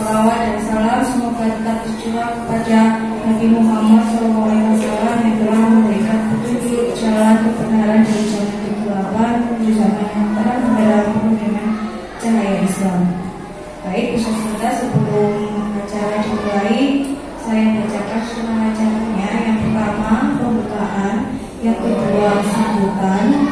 salawat dan salam semoga tetap tercurah kepada Nabi Muhammad SAW yang telah memberikan petunjuk jalan kebenaran dan jalan kegelapan menuju zaman yang terang dalam penuh dengan cahaya Islam. Baik, peserta, sebelum acara dimulai, saya bacakan setengah acaranya. Yang pertama pembukaan, yang kedua sambutan,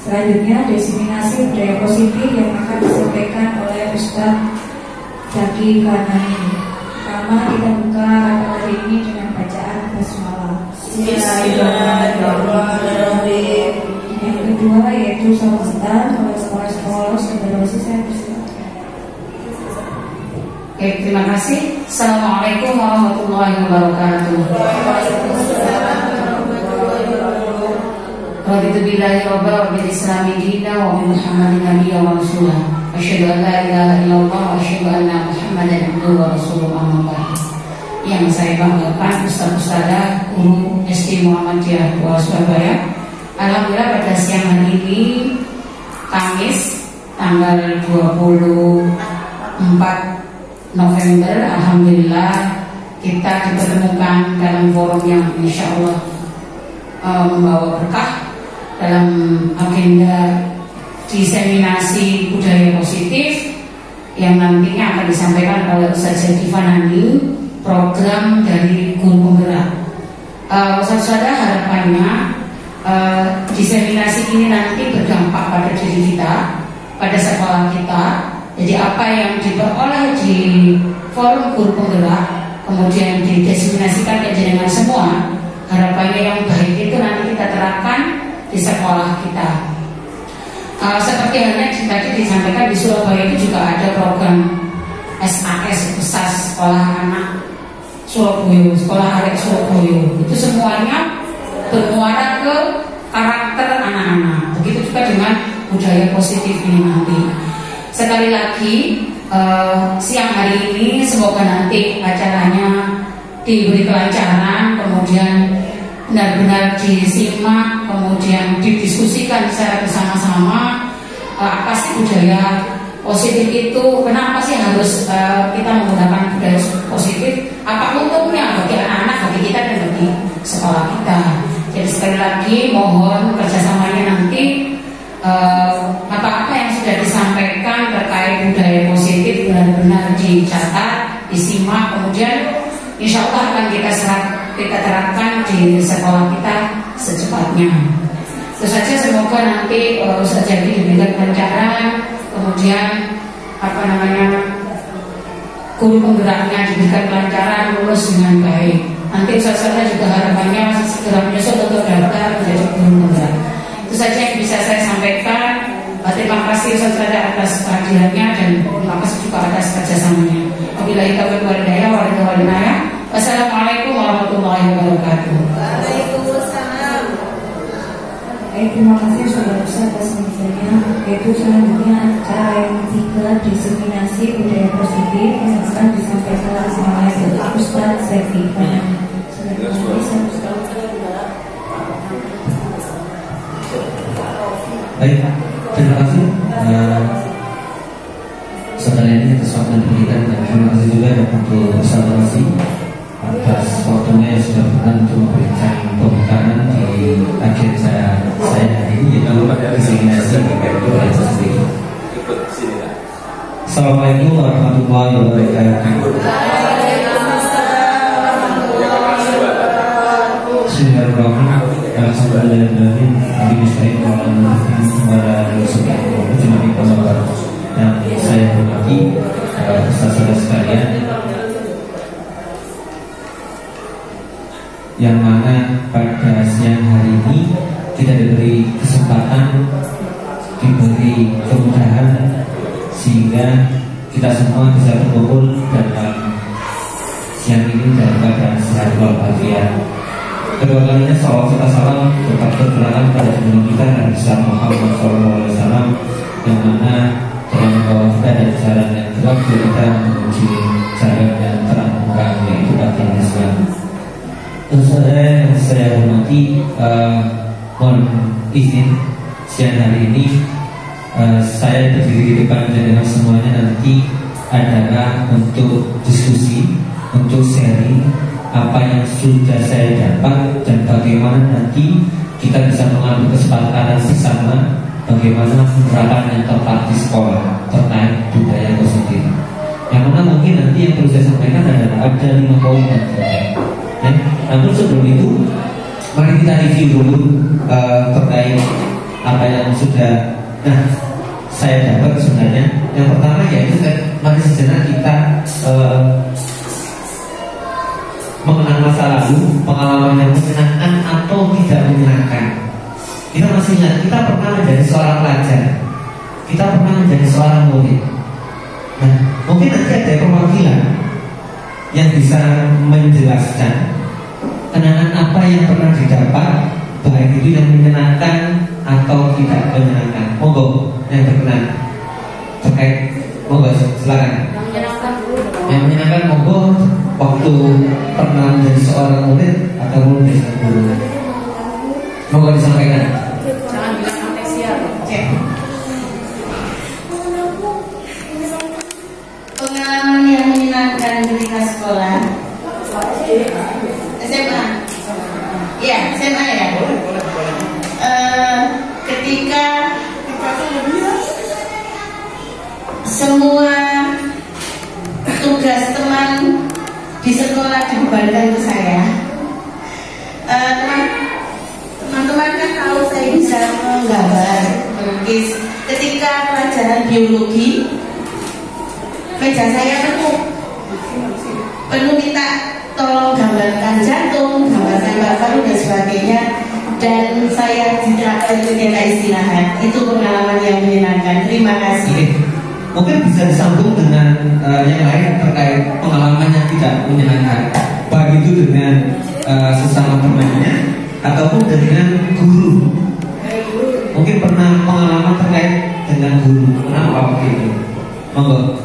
selanjutnya diseminasi budaya positif yang akan disampaikan oleh Ustadz Zaki Kanani. Pertama kita buka acara hari ini dengan bacaan basmalah. Bismillahirrahmanirrahim. Yang kedua yaitu sambutan oleh sekolah-sekolah sebenarnya saya persilakan. Oke, terima kasih. Assalamualaikum warahmatullahi wabarakatuh. Raditu billahi rabba wa bil islami dina wa bi Muhammadin nabiyya wa rasulah. Asyhadu an la ilaha illallah wa asyhadu anna Muhammadan abduhu wa rasuluh, amma ba'd. Yang saya banggakan Ustaz-Ustazah Guru SD Muhammadiyah Surabaya. Alhamdulillah pada siang hari ini Kamis tanggal 24 November, alhamdulillah kita dipertemukan dalam forum yang insya Allah membawa berkah dalam agenda diseminasi budaya positif yang nantinya akan disampaikan oleh Ustaz Zaki Kanani, program dari Guru Penggerak. Ustaz-Ustazah, harapannya diseminasi ini nanti berdampak pada diri kita, pada sekolah kita. Jadi apa yang diperoleh di forum Guru Penggerak kemudian didiseminasikan ke jenengan semua, harapannya yang baik itu nanti kita terapkan di sekolah kita. Seperti halnya tadi disampaikan di Surabaya itu juga ada program SAS besar sekolah anak Surabaya, sekolah anak Surabaya. Itu semuanya bermuara ke karakter anak-anak. Begitu juga dengan budaya positif ini nanti. Sekali lagi siang hari ini semoga nanti acaranya diberi kelancaran, kemudian benar-benar disimak, kemudian didiskusikan secara bersama-sama. Apa sih budaya positif itu? Kenapa sih harus kita menggunakan budaya positif? Apa untungnya bagi anak-anak, bagi kita dan bagi sekolah kita? Jadi sekali lagi mohon kerjasamanya nanti. Apa-apa yang sudah disampaikan terkait budaya positif benar-benar dicatat, disimak, kemudian insya Allah akan kita terapkan di sekolah kita secepatnya. Itu saja, semoga nanti Ustaz Zaki diberikan kelancaran, kemudian Guru Penggeraknya diberikan kelancaran, lulus dengan baik. Nanti Ustaz-Ustazah juga harapannya segera menyusul untuk daftar menjadi Guru Penggerak. Itu saja yang bisa saya sampaikan. Terima kasih Ustaz-Ustazah atas kehadirannya dan terima kasih juga atas kerjasamanya. Wabillahi taufiq wal hidayah. Wassalamualaikum warahmatullahi wabarakatuh. Waalaikumsalam. Baik, terima kasih Saudara-saudara atas pembicaranya. Yaitu selanjutnya acara yang ketiga diseminasi budaya positif yang akan disampaikan oleh Ustaz Zaki Kanani. Baik, terima kasih saudara ini atas waktu yang diberikan, dan terima kasih juga untuk Ustaz Zaki atas waktunya yang sudah berkenan untuk memberikan pembukaan di akhir saya hari ini, yaitu diseminasi budaya positif. Assalamualaikum warahmatullahi wabarakatuh. Bismillahirrahmanirrahim. Yang saya hormati saudara sekalian, yang mana pada siang hari ini kita diberi kesempatan, diberi kemudahan sehingga kita semua bisa berkumpul dalam siang ini dalam keadaan sehat walafiat. Kedua kalinya salawat serta salam tetap terkenalkan pada junjungan kita Nabi Muhammad SAW, yang mana telah membawa kita dari jalan yang gelap kita menuju jalan yang terang benderang, yaitu agama Islam. Saudara yang saya hormati, mohon izin siang hari ini saya berdiri di depan dengan semuanya nanti adalah untuk diskusi, untuk sharing apa yang sudah saya dapat dan bagaimana nanti kita bisa mengambil kesepakatan bersama bagaimana penerapan yang tepat di sekolah terkait budaya positif. Yang mana mungkin nanti yang perlu saya sampaikan adalah ada 5 poin nanti. Namun sebelum itu, mari kita review dulu terkait apa yang sudah saya dapat sebenarnya. Yang pertama yaitu mari sejenak kita mengenang masa lalu, pengalaman yang menyenangkan atau tidak menyenangkan. Kita masih ingat, kita pernah menjadi seorang pelajar, kita pernah menjadi seorang murid. Nah, mungkin nanti ada perwakilan yang bisa menjelaskan kenangan apa yang pernah didapat, baik itu yang menyenangkan atau tidak menyenangkan. Monggo yang berkenan terkait, monggo silakan. Yang menyenangkan monggo, waktu pernah menjadi seorang murid atau menjadi guru. Monggo disampaikan. Jangan bilang amnesia. Oke. Pengalaman yang menyenangkan ketika sekolah. SMA. Iya, SMA ya. Ketika semua tugas teman di sekolah dibebankan ke saya. Teman-teman kan tahu saya bisa menggambar, melukis. Ketika pelajaran biologi, meja saya penuh minta tolong gambarkan jantung, gambarkan paru dan sebagainya. Dan saya ditraktir ketika istirahat. Itu pengalaman yang menyenangkan. Terima kasih. Mungkin bisa disambung dengan yang lain terkait pengalaman yang tidak menyenangkan, baik itu dengan sesama temannya ataupun dengan guru. Mungkin pernah pengalaman terkait dengan guru. Kenapa begitu? Monggo.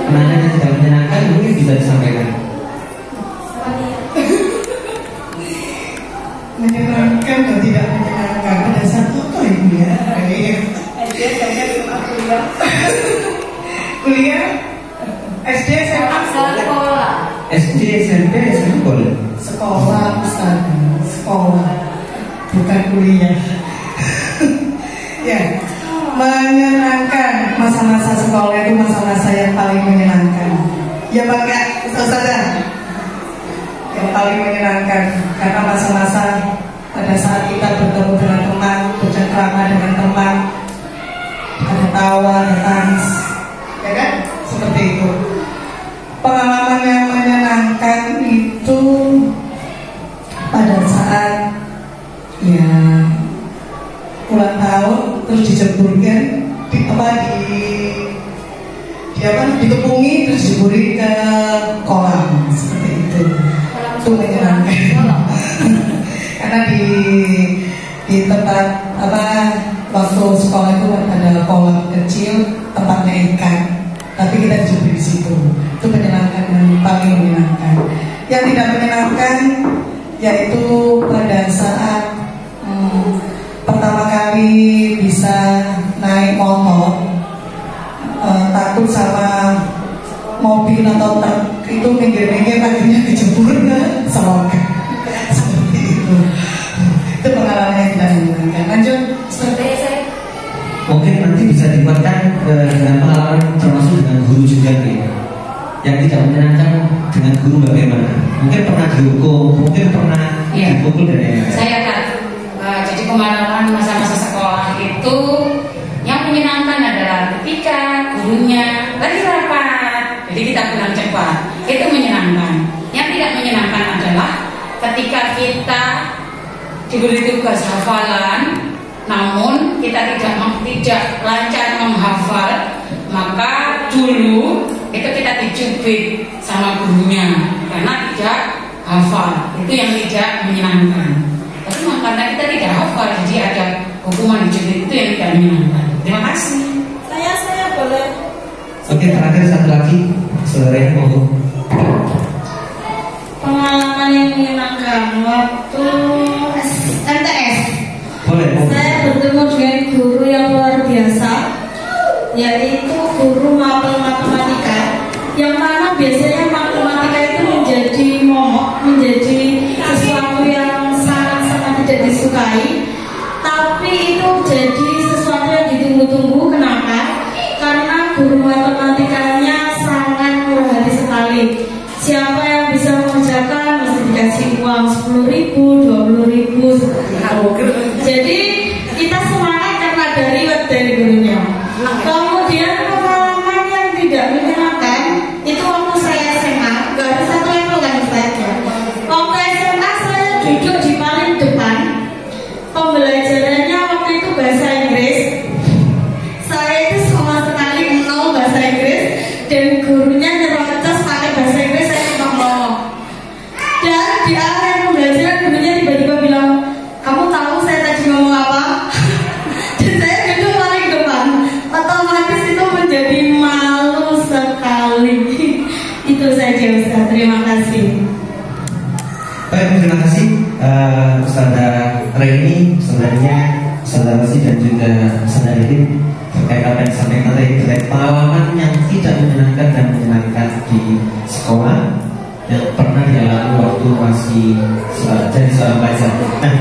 Pengalaman yang tidak menyenangkan mungkin bisa disampaikan. Menyenangkan dan tidak menyenangkan pada saat itu ibu ya. Kuliah SD SMA Sekolah. SD SMP SMA sekolah Ustaz, sekolah bukan kuliah. Ya, menyenangkan masa-masa sekolah itu masa-masa yang paling menyenangkan. Ya bangga Ustazah, yang paling menyenangkan karena masa-masa pada saat kita bertemu dengan teman, bercengkrama dengan teman, ada tawa, ada tangis, ya kan? Seperti itu. Pengalaman yang menyenangkan itu pada saat ya ulang tahun terus dijemburkan ditepungi terus dijemburi ke kolam seperti itu. Itu menyenangkan. Karena di tempat waktu sekolah itu ada kolam kecil tempatnya ikan, tapi kita dijemput di situ. Itu menyenangkan dan paling menyenangkan. Yang tidak menyenangkan yaitu pada saat pertama kali bisa naik motor, takut sama mobil atau truk itu minggir-minggir akhirnya kejebur ke selokan. Seperti itu. Itu pengalaman yang tidak menyenangkan. Lanjut. Mungkin nanti bisa dikuatkan dengan pengalaman termasuk dengan guru juga nih. Yang tidak menyenangkan dengan guru bagaimana? Mungkin pernah dihukum, mungkin pernah dipukul dan lain-lain. Saya kan jadi pengalaman masa-masa sekolah itu yang menyenangkan adalah ketika gurunya lagi rapat, jadi kita pulang cepat. Itu menyenangkan. Yang tidak menyenangkan adalah ketika kita diberi tugas hafalan, namun kita tidak lancar menghafal, maka dulu itu kita dicubit sama gurunya karena tidak hafal. Itu yang tidak menyenangkan. Tapi karena kita tidak hafal, jadi ada hukuman dicubit, itu yang tidak menyenangkan. Terima kasih. Saya boleh. Oke, terakhir satu lagi, saudara yang mau. Pengalaman pengalaman yang menyenangkan waktu MTS. Boleh. Saya bertemu dengan guru yang luar biasa, yaitu guru matematika, yang mana biasanya matematika itu menjadi momok, menjadi sesuatu yang sangat-sangat tidak disukai, tapi itu jadi sesuatu yang ditunggu-tunggu. Kenapa? Karena guru matematikanya sangat murah hati sekali. Siapa yang bisa mengerjakan mesti dikasih uang 10.000, 20.000 seperti itu. Jadi kita semangat karena dari gurunya. Kemudian pengalaman yang tidak menyenangkan itu waktu saya SMA, baru satu level kan saya. Waktu SMA saya duduk di paling depan. Pembelajarannya waktu itu bahasa Inggris. Saya itu sama sekali nol bahasa Inggris, dan gurunya nyerocos pakai bahasa Inggris. Saya cuma ngomong. Dan di akhir pembelajaran gurunya tiba-tiba bilang, kamu tahu saya tadi ngomong apa? Dan saya duduk paling depan. Otomatis itu menjadi malu sekali. Itu saja Ustaz, terima kasih. Baik, terima kasih Ustazah Reni, sebenarnya Ustazah Rosi dan juga Ustazah Irin terkait apa yang disampaikan tadi, terkait pengalaman yang tidak menyenangkan dan menyenangkan di sekolah yang pernah dialami waktu masih jadi seorang pelajar. Nah,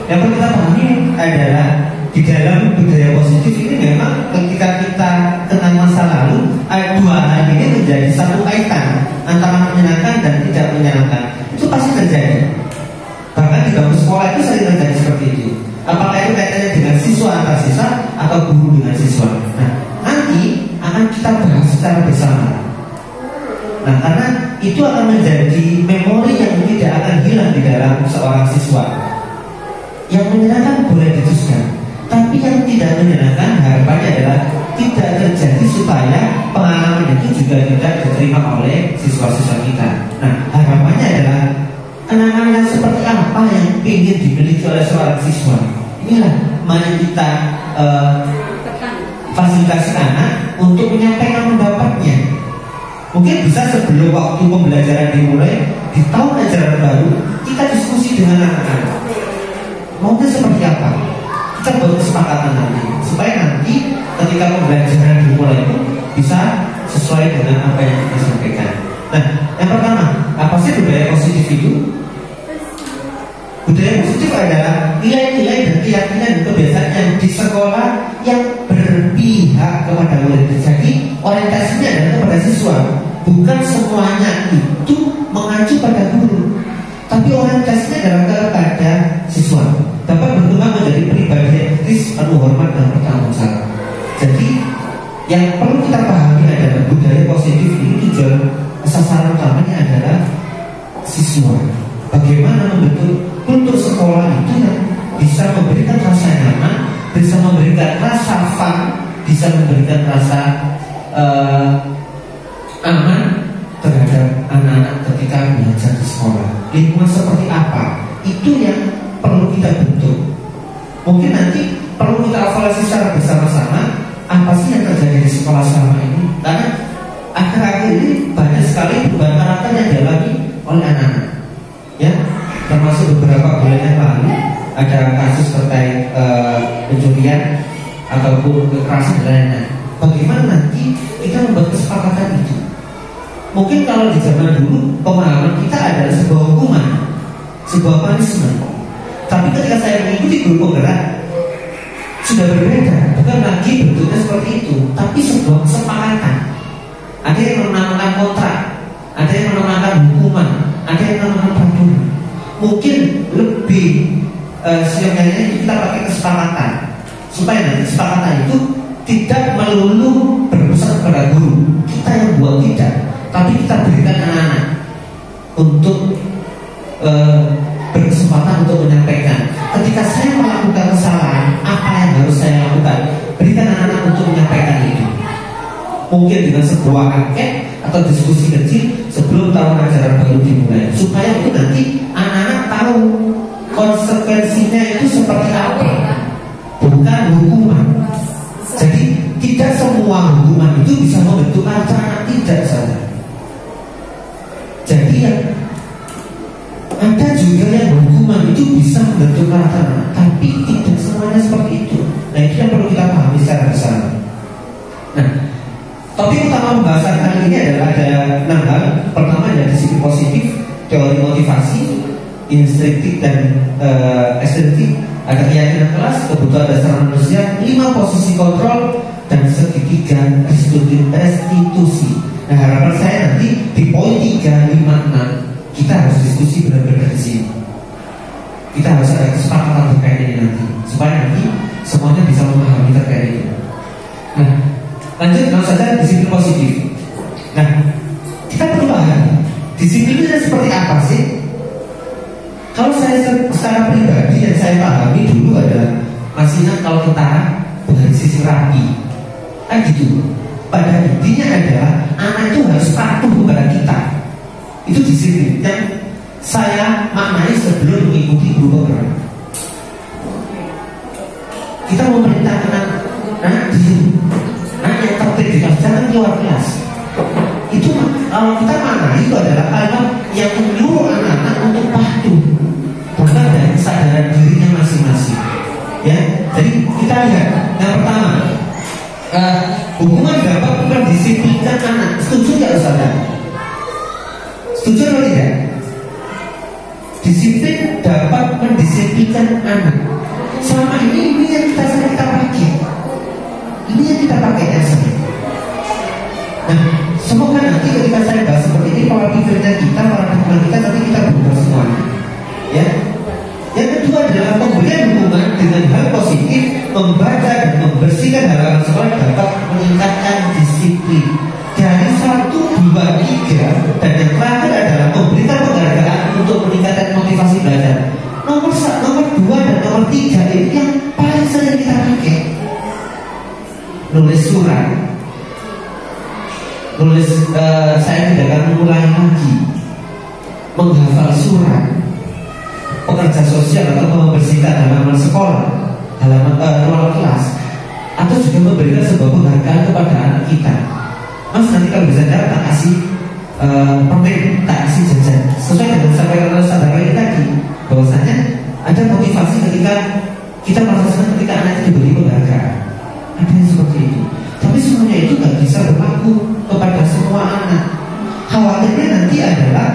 yang perlu kita pahami adalah di dalam budaya positif ini memang ketika kita kenal masa lalu, dua hal ini menjadi satu kaitan antara menyenangkan dan tidak menyenangkan. Itu pasti terjadi. Bahkan di dalam sekolah itu sering terjadi seperti itu. Apakah itu kaitannya dengan siswa antar siswa atau guru dengan siswa? Nah, nanti akan kita bahas secara bersama. Nah, karena itu akan menjadi memori yang tidak akan hilang di dalam seorang siswa. Yang menyenangkan boleh diteruskan, tapi yang tidak menyenangkan harapannya adalah tidak terjadi supaya pengalaman itu juga tidak diterima oleh siswa-siswa kita. Nah, harapannya adalah kenangan yang seperti apa yang ingin dimiliki oleh seorang siswa. Inilah mari kita fasilitasi anak untuk menyampaikan pendapatnya. Mungkin bisa sebelum waktu pembelajaran dimulai di tahun ajaran baru, kita diskusi dengan anak-anak. Maunya seperti apa? Kita buat kesepakatan nanti, supaya nanti ketika pembelajaran dimulai itu bisa sesuai dengan apa yang kita sampaikan. Nah, yang pertama, apa sih budaya positif itu? Budaya positif adalah nilai-nilai dan keyakinan dan kebiasaan yang di sekolah yang berpihak kepada murid. Jadi orientasinya adalah kepada siswa. Bukan semuanya itu mengacu pada guru, tapi orientasinya adalah kepada siswa. Dapat berkembang menjadi pribadi yang kritis, penuh hormat dan bertanggung jawab. Jadi yang perlu kita pahami adalah budaya positif ini tujuan sasaran utamanya adalah siswa. Bagaimana membentuk kultur sekolah itu yang bisa memberikan rasa nyaman, bisa memberikan rasa fun, bisa memberikan rasa aman terhadap anak-anak ketika belajar di sekolah. Lingkungan seperti apa? Itu yang perlu kita bentuk. Mungkin nanti perlu kita evaluasi secara bersama-sama apa sih yang terjadi di sekolah selama ini. Karena akhir-akhir ini banyak sekali perubahan karakter yang dialami oleh anak-anak. Ya, termasuk beberapa bulan yang lalu ada kasus terkait pencurian ataupun kekerasan dan lain-lain. Bagaimana nanti kita membuat kesepakatan itu? Mungkin kalau di zaman dulu pemahaman kita adalah sebuah hukuman, sebuah punishment. Tapi ketika saya mengikuti guru penggerak sudah berbeda, bukan lagi bentuknya seperti itu, tapi sebuah kesepakatan. Ada yang menamakan kontrak, ada yang menamakan hukuman, ada yang menamakan peraturan. Mungkin lebih siapnya itu kita pakai kesepakatan, supaya nanti kesepakatan itu tidak melulu berpusat kepada guru. Kita yang buat tidak, tapi kita berikan anak-anak untuk berkesempatan untuk menyampaikan. Ketika saya melakukan kesalahan, apa yang harus saya lakukan? Berikan anak-anak untuk menyampaikan itu. Mungkin dengan sebuah angket atau diskusi kecil sebelum tahun ajaran baru dimulai, supaya itu nanti anak-anak tahu konsekuensinya itu seperti apa, bukan hukuman. Jadi tidak semua hukuman itu bisa membentuk anak, tidak saja. Jadi yang juga yang hukuman itu bisa membentuk karakter, tapi tidak semuanya seperti itu. Nah, itu yang perlu kita pahami secara bersama. Nah, topik utama pembahasan kali ini adalah ada 6 hal. Pertama adalah disiplin positif, teori motivasi, instruktif dan ekstrinsiktif, ada keyakinan kelas, kebutuhan dasar manusia, 5 posisi kontrol, dan segitiga restitusi. Nah, harapan saya nanti di poin 3, 5, 6 kita harus diskusi benar-benar di sini. Kita harus ada kesepakatan terkait ini nanti, supaya nanti semuanya bisa memahami terkait ini. Nah, lanjut langsung saja disiplin positif. Nah, kita perlu paham disiplin itu seperti apa sih? Kalau saya secara pribadi yang saya pahami dulu adalah masih ingat kalau tentara bersisi rapi, kan gitu. Pada intinya adalah anak itu harus patuh kepada kita. Itu disiplin yang saya maknai sebelum mengikuti guru program. Kita memerintahkan anak di sini, anak yang tertib di kelas, jangan keluar kelas. Itu kalau kita maknai itu adalah kalimat yang menyuruh anak-anak untuk patuh, bukan dari kesadaran dirinya masing-masing. Ya, jadi kita lihat yang pertama, hukuman dapat mendisiplinkan anak. Setuju tidak Ustaz? Setuju atau tidak? Disiplin dapat mendisiplinkan anak. Selama ini yang kita pakai. Ini yang kita pakai ya. Nah, semoga nanti ketika saya bahas seperti ini, pola pikirnya kita, para teman kita, nanti kita berubah semuanya. Ya. Yang kedua adalah pemberian hukuman dengan hal positif, membaca dan membersihkan halaman sekolah dapat meningkatkan disiplin. Dari 1, 2, 3, dan yang terakhir adalah memberikan penghargaan untuk meningkatkan motivasi belajar. Nomor 2 dan nomor 3 ini yang paling sering kita pakai. Nulis surat, saya tidak akan mengulangi lagi. Menghafal surat, pekerja sosial atau membersihkan halaman sekolah, halaman ruang kelas, atau juga memberikan sebuah penghargaan kepada anak kita. Mas, nanti kalau bisa tak kasih permen, tak kasih jajan. Sesuai dengan sampaikan oleh Ustaz ini tadi, bahwasanya ada motivasi ketika kita merasa senang ketika anak itu diberi penghargaan. Ada yang seperti itu. Tapi semuanya itu nggak bisa berlaku kepada semua anak. Khawatirnya nanti adalah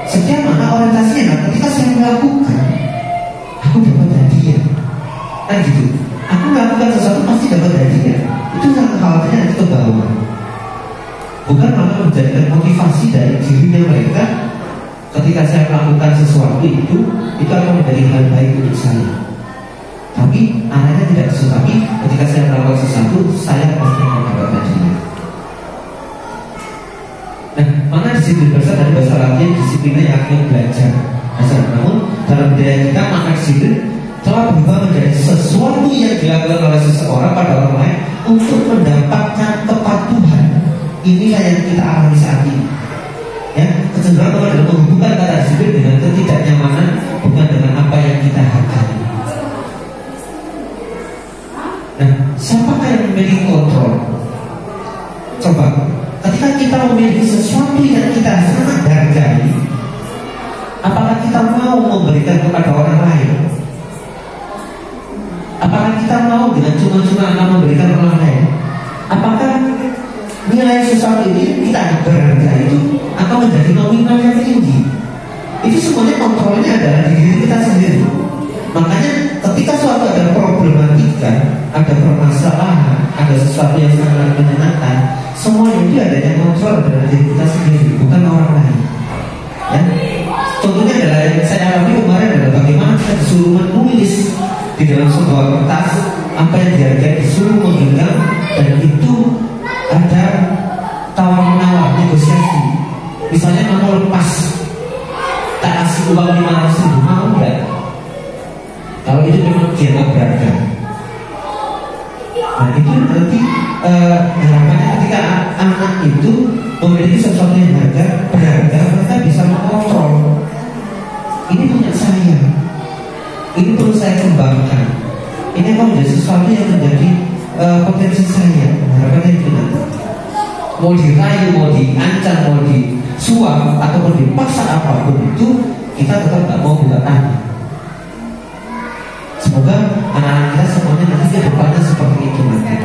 setiap anak orientasinya, nah, ketika saya melakukan, aku dapat hadiah, kan gitu. Aku melakukan sesuatu pasti dapat hadiah. Itu sangat khawatirnya nanti ke bawah. Bukan malah menjadikan motivasi dari dirinya mereka. Ketika saya melakukan sesuatu itu akan menjadi hal baik untuk saya. Tapi anaknya tidak disukai. Ketika saya melakukan sesuatu, saya pasti mendapat hadiah. Nah, mana disiplin besar dari bahasa Latin disiplinnya yakni belajar. Namun dalam budaya kita makna disiplin telah berubah menjadi sesuatu yang dilakukan oleh seseorang pada orang lain untuk mendapatkan kepatuhan. Inilah yang kita alami saat ini. Ya, kecenderungan adalah menghubungkan kata disiplin dengan ketidaknyamanan, bukan dengan apa yang kita hargai. Nah, siapakah yang memiliki kontrol? Coba, ketika kita memiliki sesuatu yang kita sangat hargai, apakah kita mau memberikan kepada orang lain? Apakah kita mau dengan cuma-cuma akan memberikan orang lain? Apakah nilai sesuatu ini kita berharga itu akan menjadi nominal yang tinggi? Itu semuanya kontrolnya adalah di diri kita sendiri. Makanya ketika suatu ada problematika, ada permasalahan, ada sesuatu yang sangat menyenangkan, semua itu adanya kontrol adalah diri kita sendiri, bukan orang lain. Ya? Contohnya adalah yang saya alami kemarin adalah bagaimana kita disuruh menulis di dalam sebuah kertas apa yang dihargai, disuruh menggenggam, dan itu ada tawar-menawar, negosiasi. Misalnya mau lepas, tak kasih uang 500.000, mau enggak? Kalau itu memang dianggap berharga. Nah, itu nanti harapannya ketika anak itu memiliki sesuatu yang berharga, mereka bisa mengontrol. Ini punya saya, ini perlu saya kembangkan. Ini akan menjadi sesuatu yang menjadi potensi saya. Harapannya itu nanti. Mau dirayu, mau diancam, mau disuap ataupun dipaksa apapun itu, kita tetap nggak mau buka tangan. Semoga anak-anak kita semuanya nanti ke depannya seperti itu nanti.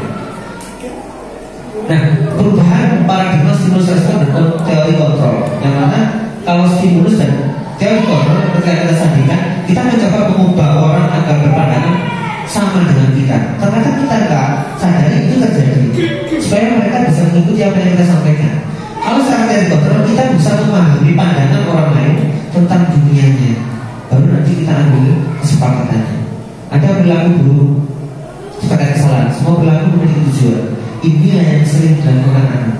Nah, perubahan paradigma stimulus respon dan teori kontrol, yang mana kalau stimulus dan teori kontrol ketika kita sandingkan, kita mencoba mengubah orang agar berpandangan sama dengan kita. Ternyata kita nggak sadari itu terjadi, supaya mereka bisa mengikuti apa yang kita sampaikan. Kalau secara teori kontrol kita bisa memahami pandangan orang lain tentang dunianya, baru nanti kita ambil kesepakatannya. Ada perilaku buruk, seperti kesalahan, semua perilaku memiliki tujuan. Inilah yang sering dilakukan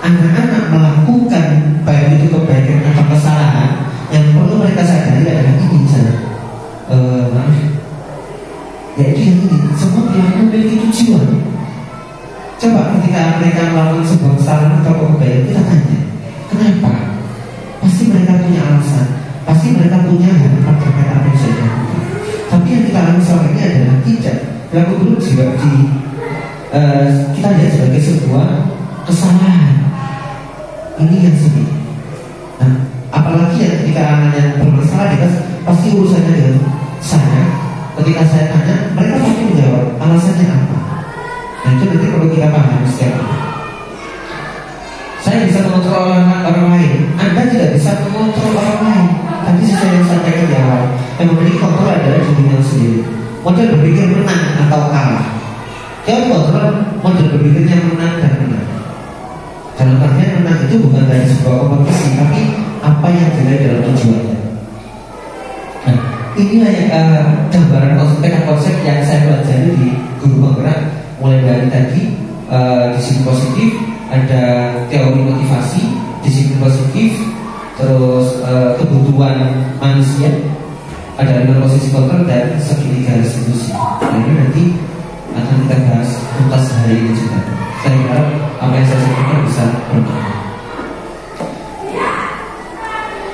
anak-anak melakukan baik itu kebaikan atau kesalahan. Yang perlu mereka sadari adalah ini misalnya, maaf, yaitu yang ini, semua perilaku memiliki tujuan. Coba ketika mereka melakukan sebuah kesalahan atau kebaikan, kita tanya, kenapa? Pasti mereka punya alasan, pasti mereka punya harapan terkait apa yang sudah dilakukan. Tapi yang kita alami selama ini adalah tidak. Perilaku buruk juga kita lihat sebagai sebuah kesalahan. Ini yang sedih. Nah, apalagi yang ketika anaknya bermasalah, dia pasti urusannya dengan saya. Ketika saya tanya, mereka pasti menjawab alasannya apa. Nah, itu nanti perlu kita pahami setiap hari. Saya bisa mengontrol orang lain, Anda tidak bisa mengontrol orang lain. Tadi saya yang sampaikan di awal, yang memiliki kontrol adalah dirinya sendiri. Model berpikir menang atau kalah. Teori kontrol model berpikirnya menang dan menang. Dalam artian menang itu bukan dari sebuah kompetisi, tapi apa yang diraih dalam tujuannya. Nah, inilah gambaran konsep yang saya pelajari di guru penggerak. Mulai dari tadi disiplin positif, ada teori motivasi, disiplin positif, terus kebutuhan manusia, ada 5 posisi kontrol dan segitiga restitusi. Nah, ini nanti akan kita bahas tuntas hari ini juga. Saya harap apa yang saya sampaikan bisa bermanfaat.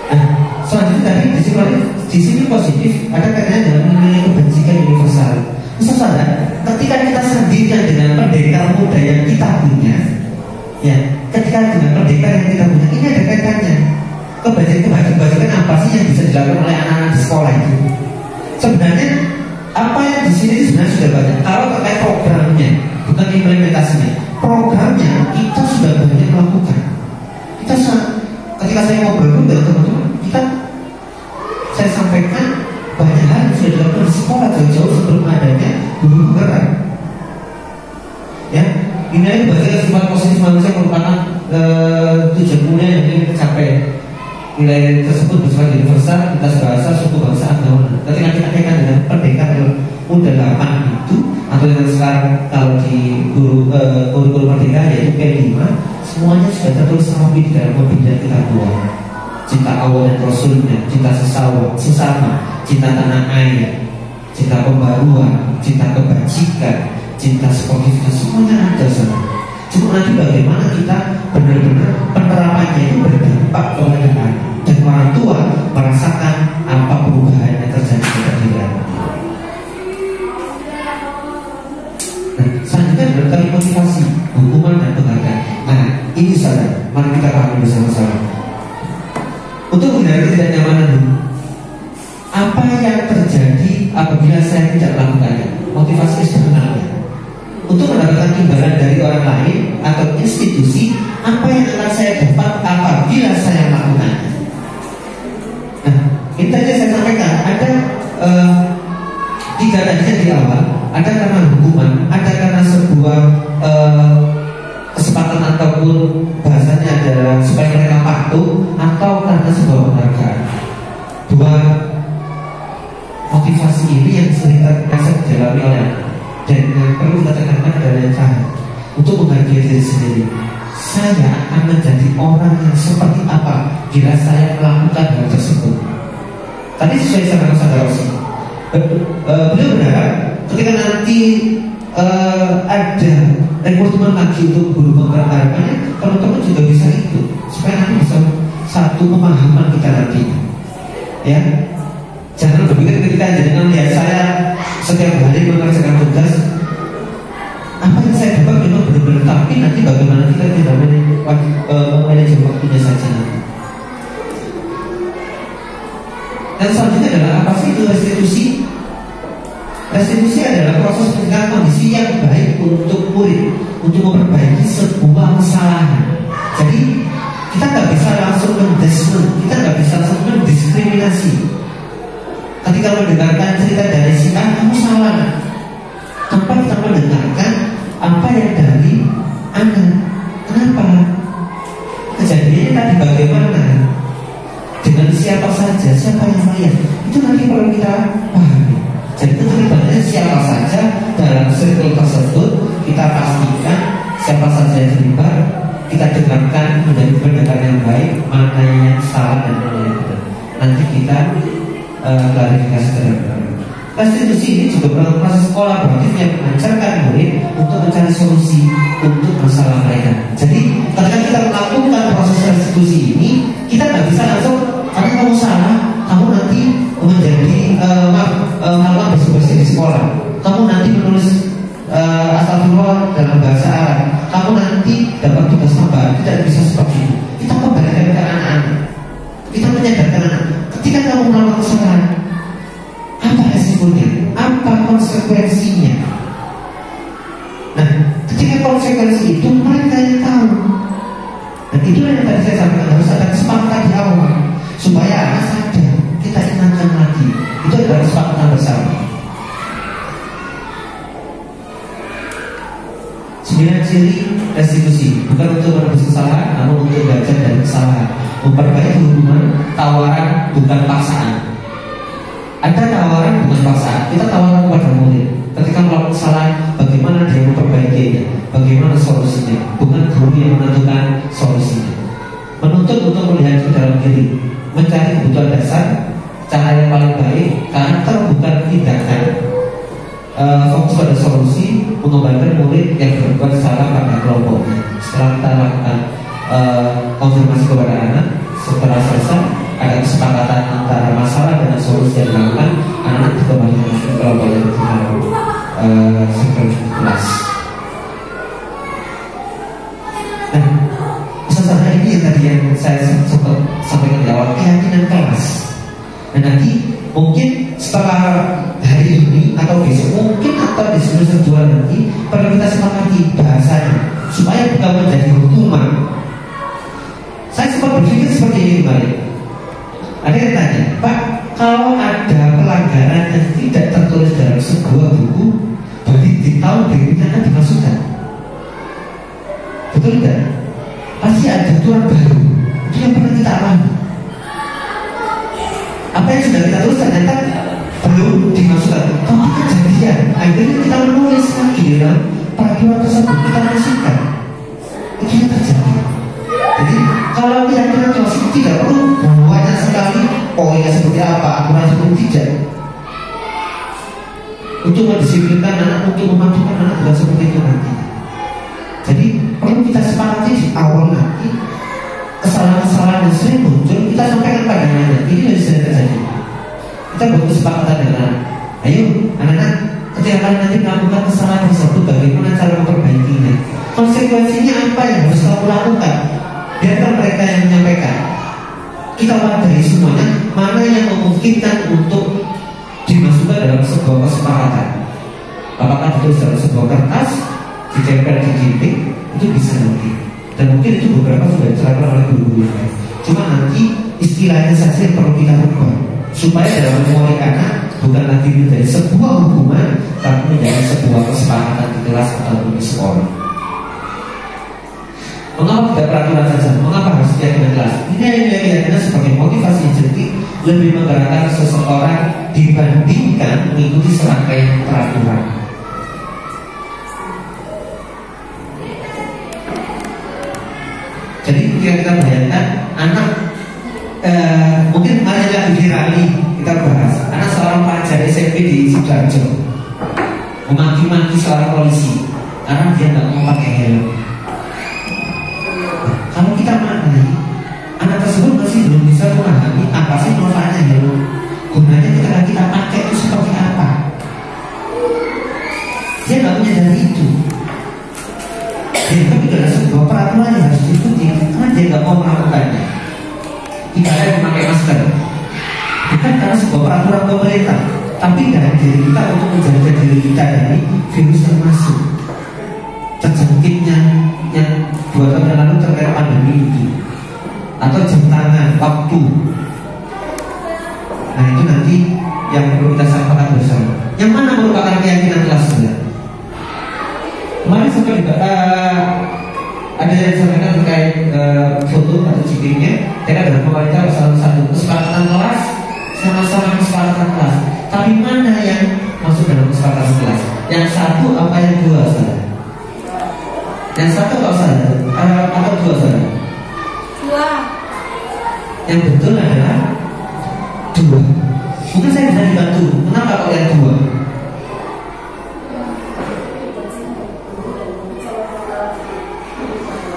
Nah, selanjutnya tadi disiplin positif ada kaitannya dengan nilai kebajikan universal. Misalnya, ketika kita sendirian dengan pendekar muda yang kita punya, ya, ketika dengan pendekar yang kita punya, ini ada kaitannya. Kebajikan apa sih yang bisa dilakukan oleh anak-anak di sekolah itu? Sebenarnya apa yang di sini sebenarnya sudah banyak. Kalau terkait programnya, bukan implementasinya, programnya kita sudah banyak melakukan. Ketika saya ngobrol dengan teman-teman, saya sampaikan banyak hal yang sudah dilakukan di sekolah jauh-jauh sebelum adanya guru penggerak. Ya, ini bagian sifat positif manusia merupakan tujuan mulia yang ingin tercapai. Nilai tersebut bersifat universal, lintas bahasa, suku, bangsa, agama. Ketika kita kaitkan dengan pendekar muda 8 itu, atau yang sekarang kalau di kurikulum merdeka yaitu P5, semuanya sudah tertulis rapi di dalam mobil yang kita buat. Cinta Allah dan Rasulnya, cinta sesama, cinta tanah air, cinta pembaruan, cinta kebajikan, cinta sportivitas, semuanya ada sana. Cuma nanti bagaimana kita benar-benar penerapannya itu berdampak kepada anak dan orang tua merasakan apa perubahan yang terjadi pada diri anak. Nah, selanjutnya adalah kali motivasi, hukuman dan penghargaan. Nah, ini saja, mari kita pahami bersama-sama. Untuk menghindari tidak nyamanan, apa yang terjadi apabila saya tidak melakukannya? Motivasi sebenarnya untuk mendapatkan imbalan dari orang lain atau institusi, apa yang akan saya dapat apabila saya melakukannya? Nah, ini tadi saya sampaikan ada 3 tadinya di awal. Ada karena hukuman, ada karena sebuah kesempatan ataupun bahasanya adalah supaya mereka patuh, atau karena sebuah penghargaan. 2 motivasi ini yang sering dialami oleh anak. Dan yang perlu kita tekankan adalah cara untuk menghargai diri sendiri. Saya akan menjadi orang yang seperti apa bila saya melakukan hal tersebut. Tadi sesuai sama Ustaz Rosi, beliau berharap ketika nanti ada rekrutmen lagi untuk guru penggerak, harapannya teman-teman juga bisa ikut supaya nanti bisa satu pemahaman kita nanti. Ya, jangan berpikir ketika jangan lihat saya setiap hari mengerjakan tugas, apa yang saya dapat memang benar-benar, tapi nanti bagaimana kita tidak manajer waktunya saja. Dan selanjutnya adalah apa sih itu restitusi? Restitusi adalah proses penciptaan kondisi yang baik untuk murid untuk memperbaiki sebuah kesalahan. Jadi kita nggak bisa langsung mendesmen, kita nggak bisa langsung mendiskriminasi. Ketika mendengarkan cerita dari si A, kamu salah. Tanpa kita mendengarkan apa yang dari Anda. Kenapa? Kejadiannya tadi bagaimana? Dengan siapa saja, siapa yang melihat? Itu nanti perlu kita pahami. Jadi terlibatnya siapa saja dalam circle tersebut, kita pastikan siapa saja yang terlibat, kita dengarkan menjadi pendengar yang baik, mana yang salah dan mana yang benar. Nanti kita klarifikasi terhadap. Restitusi ini juga merupakan proses kolaboratif yang mengajarkan murid untuk mencari solusi untuk masalah mereka. Jadi ketika kita melakukan proses restitusi ini, kita nggak bisa langsung karena kamu salah, kamu nanti menjadi melakukan bersih-bersih di sekolah. Kamu nanti menulis astagfirullah dalam bahasa Arab. Kamu nanti dapat tugas tambahan. Tidak bisa seperti itu. Kita kembalikan ke anak-anak. Kita menyadarkan anak. Ketika kamu melakukan kesalahan, apa resikonya? Apa konsekuensinya? Nah, ketika konsekuensi itu mereka yang tahu. Dan itu yang tadi saya sampaikan, harus ada kesepakatan di awal supaya anak sadar. Kita ingatkan lagi. Itu adalah kesepakatan bersama. 9 ciri restitusi, bukan untuk menebus kesalahan, namun untuk belajar dari kesalahan. Memperbaiki hubungan, tawaran bukan paksaan. Ada tawaran bukan paksaan. Kita tawaran kepada murid. Ketika melakukan kesalahan, bagaimana dia memperbaikinya, bagaimana solusinya. Bukan guru yang menentukan solusinya. Menuntut untuk melihat ke dalam diri, mencari kebutuhan dasar, cara yang paling baik, karakter bukan tindakan. Fokus pada solusi, mengembalikan murid yang berbuat salah pada kelompoknya. Setelah kita lakukan konfirmasi kepada anak, setelah selesai ada kesepakatan antara masalah dan solusi yang dilakukan, anak dikembalikan ke kelompok yang seperti kelas. Nah, usaha ini yang tadi yang saya sempat sampaikan di awal, keyakinan kelas. Dan nanti mungkin setelah hari ini atau besok, mungkin atau di semester 2 nanti perlu kita sepakati bahasanya supaya bukan menjadi hukuman. Saya sempat berpikir seperti ini kemarin. Ada yang tanya, Pak, kalau ada pelanggaran yang tidak tertulis dalam sebuah buku, berarti di tahun berikutnya akan dimasukkan. Betul tidak? Pasti ada aturan baru. Itu yang pernah kita alami. Apa yang sudah kita tulis ternyata belum dimasukkan. Tapi kejadian, akhirnya kita menulis lagi dalam peraturan tersebut, kita masukkan. Itu yang terjadi. Jadi kalau keyakinan kelas itu tidak perlu banyak sekali poinnya seperti apa, aturan seperti tidak. Untuk mendisiplinkan anak, untuk mematukan anak bukan seperti itu nanti. Jadi perlu kita sepakati di awal nanti. Kesalahan-kesalahan yang sering muncul kita sampaikan pada anak. Ini yang sering terjadi. Kita buat kesepakatan dengan anak. Ayo anak-anak, ketika kalian nanti melakukan kesalahan tersebut, bagaimana cara memperbaikinya? Konsekuensinya apa yang harus kamu lakukan? Biarkan mereka yang menyampaikan. Kita wadai semuanya, mana yang memungkinkan untuk dimasukkan dalam sebuah kesepakatan. Apakah ditulis dalam sebuah kertas, ditempel di dinding, itu bisa nanti. Dan mungkin itu beberapa sudah diceritakan oleh guru-guru yang lain. Cuma nanti istilahnya saja yang perlu kita ubah supaya dalam memori anak bukan lagi menjadi sebuah hukuman, tapi menjadi sebuah kesepakatan di kelas atau di sekolah. Mengapa tidak peraturan saja? Mengapa harus keyakinan kelas? Ini keyakinan sebagai motivasi insentif lebih menggerakkan seseorang dibandingkan mengikuti serangkaian peraturan. Jadi ketika kita bayangkan anak mungkin kemarin lagi di rally kita bahas anak seorang pelajar SMP di Sidoarjo memaki-maki seorang polisi karena dia nggak mau pakai helm. Kalau kita maknai anak tersebut masih belum bisa memahami apa sih manfaatnya helm, gunanya ketika kita pakai itu seperti apa. Dia nggak menyadari itu. Tapi adalah sebuah peraturan yang harus diikuti karena dia nggak mau melakukannya. Tidak ada yang memakai masker, bukan karena peraturan pemerintah, tapi dari diri kita untuk menjaga diri kita dari virus yang masuk, terjangkitnya yang 2 tahun yang lalu terkait pandemi itu, atau jam tangan, waktu. Nah itu nanti yang perlu kita sampaikan bersama. Yang mana merupakan keyakinan kelas 9? Kemarin sempat juga ada yang disampaikan terkait foto atau cipiknya. Dan ada pemerintah salah satu kesepakatan kelas sama-sama kesepakatan kelas. Tapi mana yang masuk dalam kesepakatan kelas? Yang satu apa yang dua saudara? Yang satu apa saudara? Atau dua saudara? Dua. Yang betul adalah dua. Mungkin saya bisa dibantu. Kenapa kok yang dua?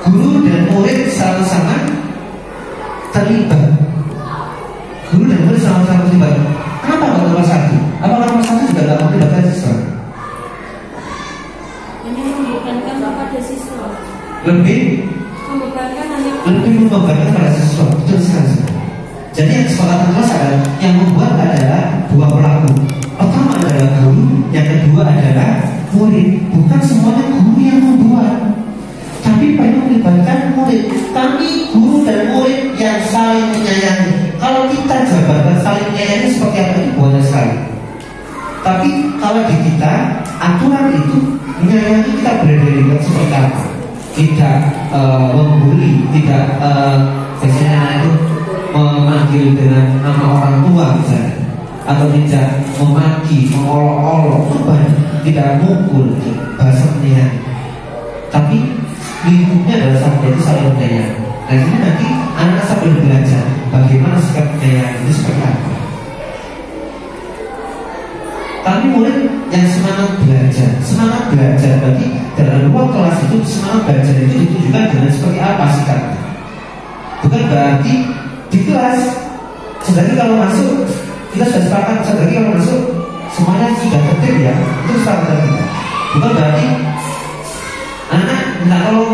Guru dan murid sama-sama terlibat. Guru dan murid sama-sama terlibat. Kenapa kok nomor satu? Apakah nomor satu juga tidak melibatkan siswa? Ini membebankan kepada siswa. Lebih membebankan pada siswa. Betul sekali. Jadi yang kesepakatan kelas adalah yang membuat adalah dua pelaku. Pertama adalah guru, yang kedua adalah murid. Bukan semuanya guru yang membuat, tapi perlu melibatkan murid. Kami guru dan murid yang saling menyayangi. Kalau kita jabatan saling menyayangi seperti apa itu boleh sekali. Tapi kalau di kita aturan itu menyayangi, kita berada seperti apa? Tidak membuli, tidak biasanya itu memanggil dengan nama orang tua misalnya, atau tidak memaki, mengolok-olok, tidak mukul, bahasa menyayangi. Tapi lingkupnya adalah sampai itu saling menyayangi. Nah ini nanti anak sambil belajar bagaimana sikap menyayangi itu seperti apa. Tapi murid yang semangat belajar berarti dalam ruang kelas itu semangat belajar itu ditunjukkan dengan seperti apa sikapnya. Bukan berarti di kelas sedangkan kalau masuk kita sudah sepakat, sedangkan kalau masuk semuanya sudah tertib ya, itu sepakat kita. Bukan berarti anak nah kalau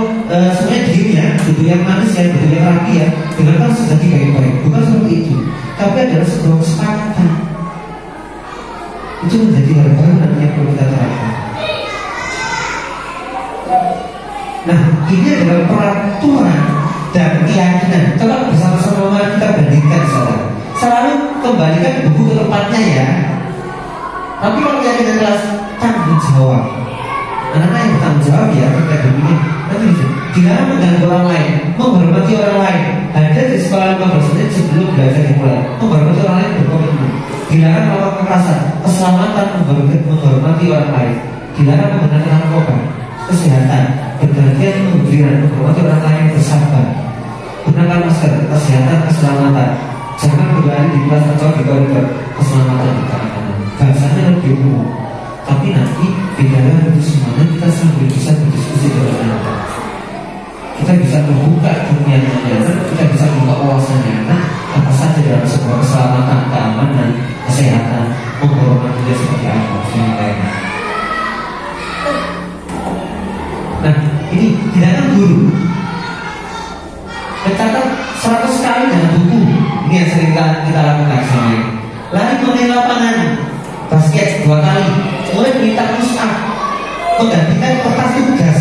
semuanya diem ya, duduk yang manis ya, duduk yang rapi ya, dengarkan sedikit baik-baik. Bukan seperti itu, tapi adalah sebuah kesepakatan. Itu menjadi hal baru yang perlu kita terapkan. Nah ini adalah peraturan dan keyakinan. Coba bersama-sama kita bandingkan saudara. Selalu kembalikan buku ke tempatnya ya. Tapi kalau keyakinan kelas tanggung jawab, anak-anak yang bertanggung jawab ya terkait begini. Nanti dilarang mengganggu orang lain, menghormati orang lain. Ada di sekolah 15 menit sebelum belajar dimulai. Menghormati orang lain berkomitmen. Dilarang melakukan kekerasan, keselamatan, menghormati orang lain. Dilarang menggunakan narkoba, kesehatan, bergantian memberi dan menghormati orang lain, bersabar, gunakan masker, kesehatan, keselamatan. Jangan berlari di kelas atau di koridor, keselamatan di kanan. Bahasanya lebih umum, tapi nanti di dalam itu semuanya kita sambil bisa berdiskusi dengan anak. Kita bisa membuka dunia anak, kita bisa membuka wawasannya anak, apa saja dalam sebuah keselamatan, keamanan, kesehatan, menghormati dia seperti apa, semuanya. Nah, ini tindakan guru. Mencatat 100 kali dalam buku. Ini yang sering kita lakukan semuanya. Lari mengenai lapangan, basket 2 kali. Mulai minta push-up, menggantikan kertas tugas.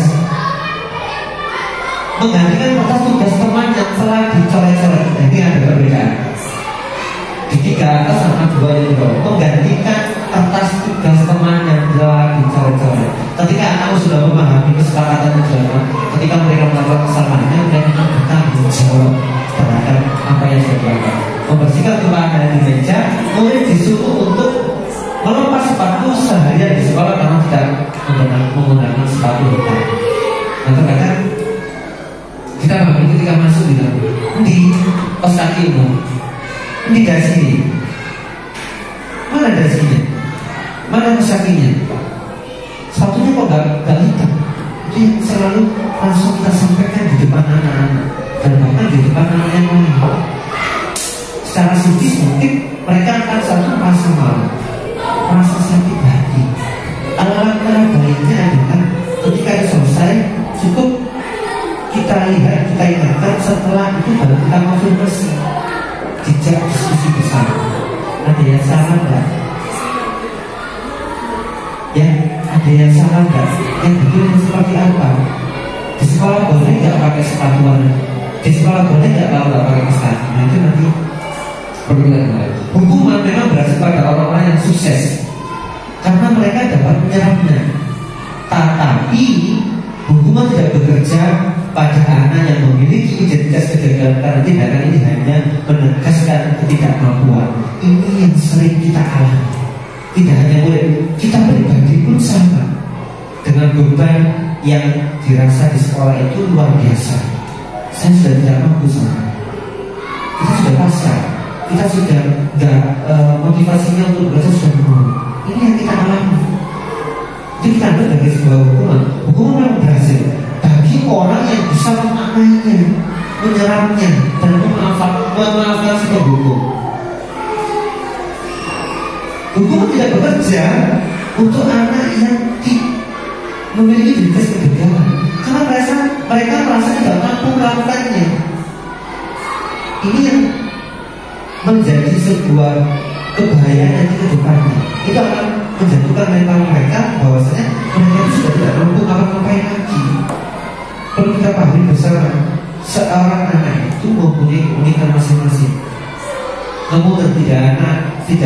Menggantikan kertas tugas teman yang telah dicoret-coret. Nah, ini ada perbedaan. Di 3 atas sama 2 yang di bawah. Menggantikan kertas tugas teman yang telah dicoret-coret. Ketika anakmu sudah memahami kesepakatan bersama, ketika mereka melakukan kesalahannya, mereka akan bertanggung jawab terhadap apa yang sudah dilakukan. Membersihkan tumpahan di meja, murid disuruh untuk melepas sepatu seharian di sekolah karena tidak menggunakan sepatu hitam. Nah terkadang kita bangun ketika masuk di kos kakimu, di dasi, mana dasinya, mana kos kakinya? Sepatunya kok gak hitam? Itu yang selalu langsung kita sampaikan di depan anak-anak dan bahkan di depan anak yang lain. Secara psikis mungkin mereka akan selalu merasa malu, merasa sakit hati. Alangkah baiknya adalah ketika itu selesai, cukup kita lihat, kita ingatkan, setelah itu baru kita konfirmasi, jejak diskusi bersama. Nah Ada yang salah nggak? Ya, ada yang salah nggak? Yang betul seperti apa? Di sekolah boleh nggak pakai sepatu warna? Di sekolah boleh nggak kalau nggak pakai kaos? Nah itu nanti perlu kita kembali. Hukuman memang berasal pada orang-orang yang sukses karena mereka dapat menyerapnya. Tetapi hukuman tidak bekerja pada anak yang memiliki identitas kegagalan karena tindakan ini hanya menegaskan ketidakmampuan. Ini yang sering kita alami. Tidak hanya boleh, kita pribadi pun sama. Dengan beban yang dirasa di sekolah itu luar biasa. Saya sudah tidak mampu sama. Kita sudah pasrah. Kita sudah nggak motivasinya untuk belajar sudah menurun. Ini yang kita alami. Itu kita ambil sebagai sebuah hukuman. Hukuman memang berhasil bagi orang yang bisa memaknainya, menyerapnya, dan memaafkan si penghukum. Hukuman tidak bekerja untuk anak yang memiliki identitas kegagalan karena mereka merasa tidak mampu melakukannya. Ini yang menjadi sebuah kebahayaan nanti ke depannya. Itu akan menjatuhkan mental mereka bahwasanya mereka itu sudah tidak mampu ngapain lagi. Perlu kita pahami bersama, seorang anak itu mempunyai keunikan masing-masing. Namun tidak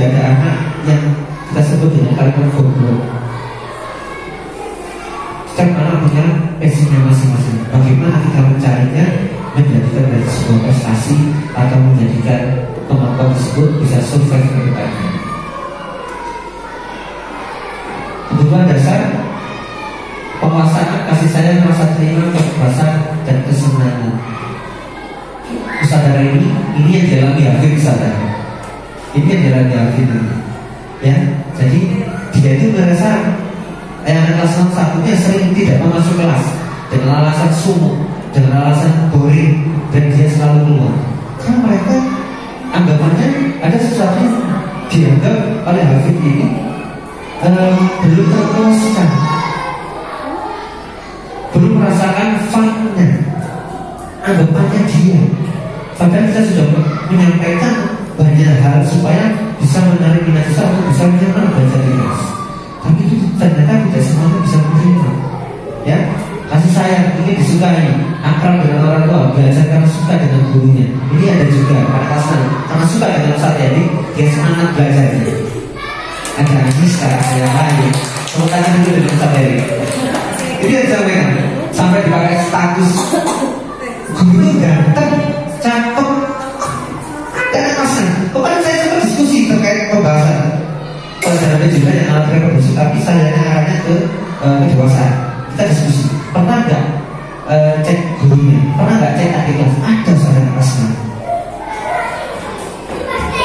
ada anak yang kita sebut dengan kalimat goblok. Setiap anak punya passionnya masing-masing. Bagaimana kita mencarinya, menjadikan dari sebuah prestasi atau menjadikan kemampuan tersebut bisa survive ke depannya. Kebutuhan dasar penguasaan kasih sayang, rasa terima, kebebasan dan kesenangan. Kesadaran ini yang dialami Hafid sadar. Ini yang dialami Hafid ini. Ya, jadi dia itu merasa anak kelas 1 sering tidak mau masuk kelas dengan alasan sumuk, dengan alasan boring, dan dia selalu keluar. Karena mereka anggapannya ada sesuatu yang dianggap oleh Hafid ini belum terpuaskan, belum merasakan fun-nya, anggapannya dia. Padahal kita sudah menyampaikan banyak hal supaya bisa menarik minat kita untuk bisa menyerang belajar di kelas. Tapi itu ternyata tidak semuanya bisa menerima. Ya, kasih sayang ini disukai, akrab dengan orang tua, belajar karena suka dengan gurunya. Ini ada juga anak kelas 6 karena suka dengan Ustaz Yadi, dia semangat belajarnya. Ada Anissa, ada lain. Sementara dulu dengan Ustaz Yadi. Itu yang disampaikan sampai dipakai status guru ganteng, cakep. Dan alasan, kemarin saya sempat diskusi terkait pembahasan pelajarannya juga yang alat reproduksi, tapi saya arahnya ke kedewasaan. Kita diskusi, pernah nggak cek gurunya, pernah nggak cek adik kelas? Ada saudara kelas 6.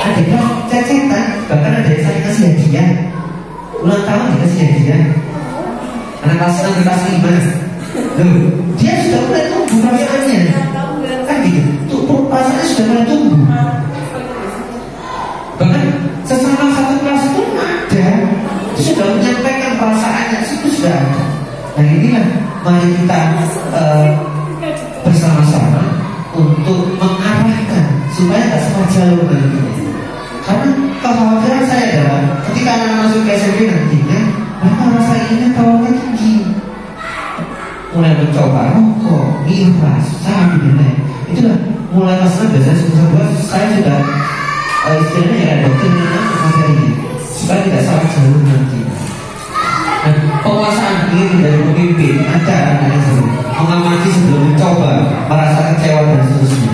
Adik kelas cecetan, bahkan ada yang saling kasih hadiah. Ulang tahun dikasih hadiah. Anak kelas 6 di kelas 5. Loh, dia sudah mulai tumbuh perasaannya. Kan gitu, perasaannya sudah mulai tumbuh. Bahkan sesama satu kelas itu ada, itu sudah menyampaikan perasaannya, itu sudah ada. Nah inilah mari kita bersama-sama untuk mengarahkan supaya tidak salah jalur nantinya. Karena kekhawatiran saya adalah ketika anak masuk ke SMP nantinya, mereka rasa ingin tawarnya tinggi, mulai mencoba rokok, miras, sapi dan lain. Itulah mulai kelas 6 biasanya sebelum saya sudah istilahnya ya dokter mengenai materi ini supaya tidak salah jalur nanti. Nah, penguasaan diri dari pemimpin ada anak-anak mengamati sebelum mencoba, merasa kecewa dan seterusnya.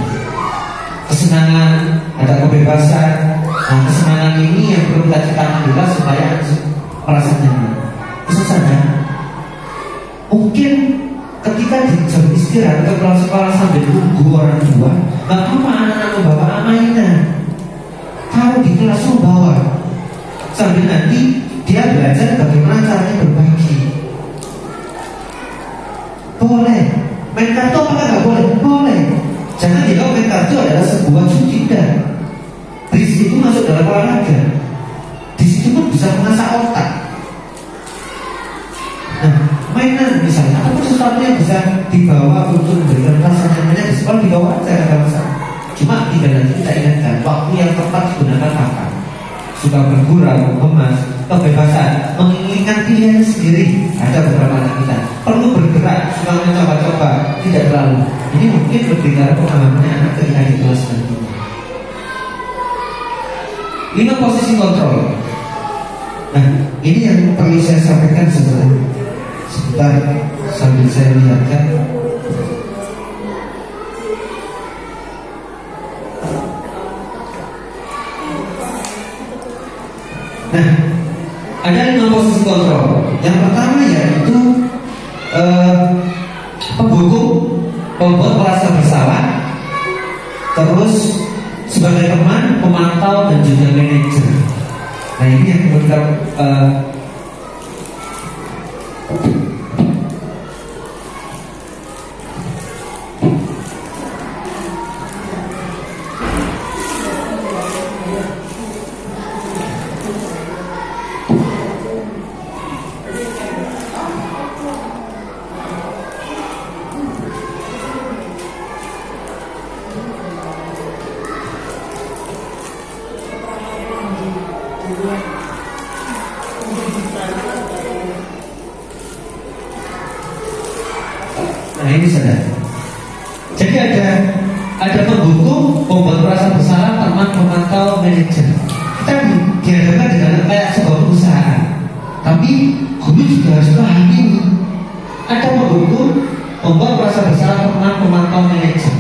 Kesenangan, ada kebebasan. Nah, kesenangan ini yang perlu kita ciptakan juga supaya merasa nyaman. Bisa saja mungkin ketika di jam istirahat ke sekolah sambil nunggu orang tua, nggak apa-apa anak-anak membawa mainan. Taruh di kelas bawa sambil nanti dia belajar bagaimana caranya berbagi. Boleh. Main kartu apakah nggak boleh? Boleh. Jangan dianggap main kartu adalah sebuah judi. Di situ masuk dalam olahraga. Di situ pun bisa mengasah otak. Nah, mainan misalnya apapun sesuatu yang bisa dibawa untuk memberikan rasa nyamannya di sekolah dibawa aja, nggak masalah. Cuma tidak nanti kita ingatkan waktu yang tepat digunakan apa. suka bergurau, mengemas, kebebasan, menginginkan pilihan sendiri. Ada beberapa anak kita perlu bergerak, suka mencoba-coba, tidak terlalu. Ini mungkin lebih dari pengalamannya anak ketika di kelas nanti. 5 posisi kontrol. Nah, ini yang perlu saya sampaikan sebentar. Sebentar sambil saya lihatkan. Nah, ada 5 posisi kontrol. Yang pertama yaitu penghukum, pembuat merasa bersalah, terus sebagai teman, pemantau, dan juga manajer. Nah, ini yang kita Nah, ini saudara. Jadi ada penghukum, pembuat merasa bersalah, teman, pemantau, manajer. Kita dihadapkan dengan kayak sebuah perusahaan. Tapi guru juga harus paham ini. Ada penghukum, pembuat merasa bersalah, teman, pemantau, manajer.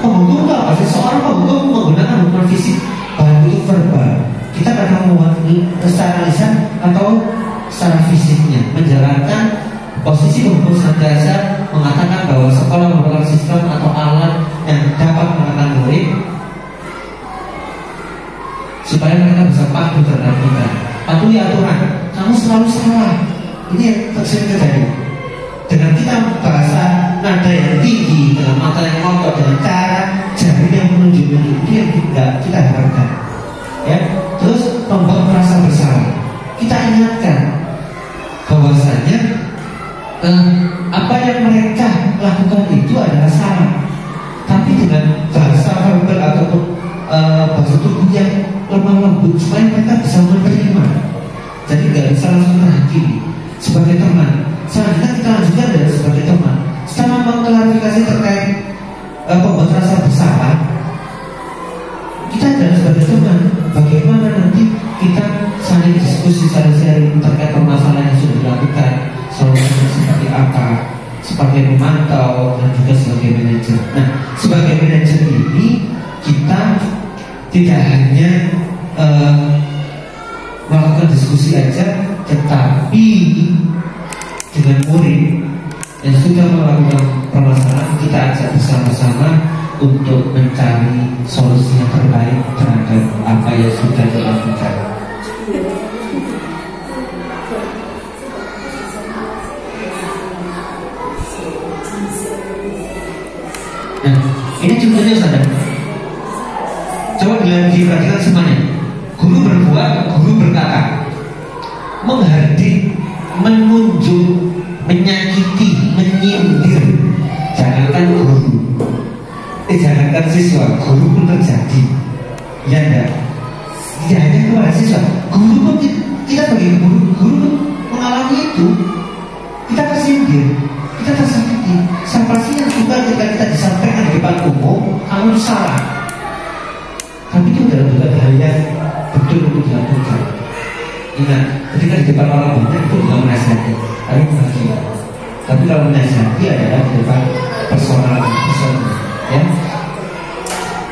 Penghukum itu apa sih? Seorang penghukum menggunakan hukuman fisik, baik itu verbal. Kita kadang mewakili secara lisan atau secara fisiknya, menjalankan posisi penghukum senantiasa mengatakan bahwa sekolah merupakan sistem atau alat yang dapat menekan murid supaya mereka bisa patuh terhadap kita. Patuhi aturan. Kamu selalu salah. Ini yang sering terjadi. Dengan kita bahasa nada yang tinggi, dengan mata yang ngotot, dengan cara jari yang menunjuk itu yang kita harapkan. Ya. Terus membuat merasa bersalah. Kita ingatkan bahwasanya apa yang mereka lakukan itu adalah salah, tapi dengan bahasa verbal ataupun bahasa tubuh yang lemah lembut supaya mereka bisa menerima. Jadi nggak bisa langsung menghakimi. Sebagai teman, selanjutnya kita lanjutkan dari sebagai teman. Setelah mengklarifikasi terkait pembuat rasa bersalah, kita adalah sebagai teman. Bagaimana nanti kita saling diskusi, saling sharing terkait permasalahan yang sudah dilakukan, solusinya seperti apa, sebagai pemantau dan juga sebagai manajer. Nah, sebagai manajer ini kita tidak hanya melakukan diskusi aja, tetapi dengan murid yang sudah melakukan permasalahan, kita ajak bersama-sama untuk mencari solusi yang terbaik terhadap apa yang sudah dilakukan. Nah, ini contohnya saudara. Coba diperhatikan semuanya. Guru berbuat, guru berkata, menghardik, menunjuk, menyakiti, menyindir. Jangankan guru, jangankan siswa, guru pun terjadi. Ya enggak? Tidak hanya kepada siswa, guru pun kita bagi guru pun mengalami itu. Kita tersindir, kita tersakiti. Siapa sih yang suka ketika kita disampaikan di depan umum, kamu salah. Tapi itu adalah bukan hal yang betul untuk dilakukan. Ingat, ketika di depan orang banyak itu bukan menasihati, tapi bahagia. Tapi kalau menasihati adalah di depan personal, ya.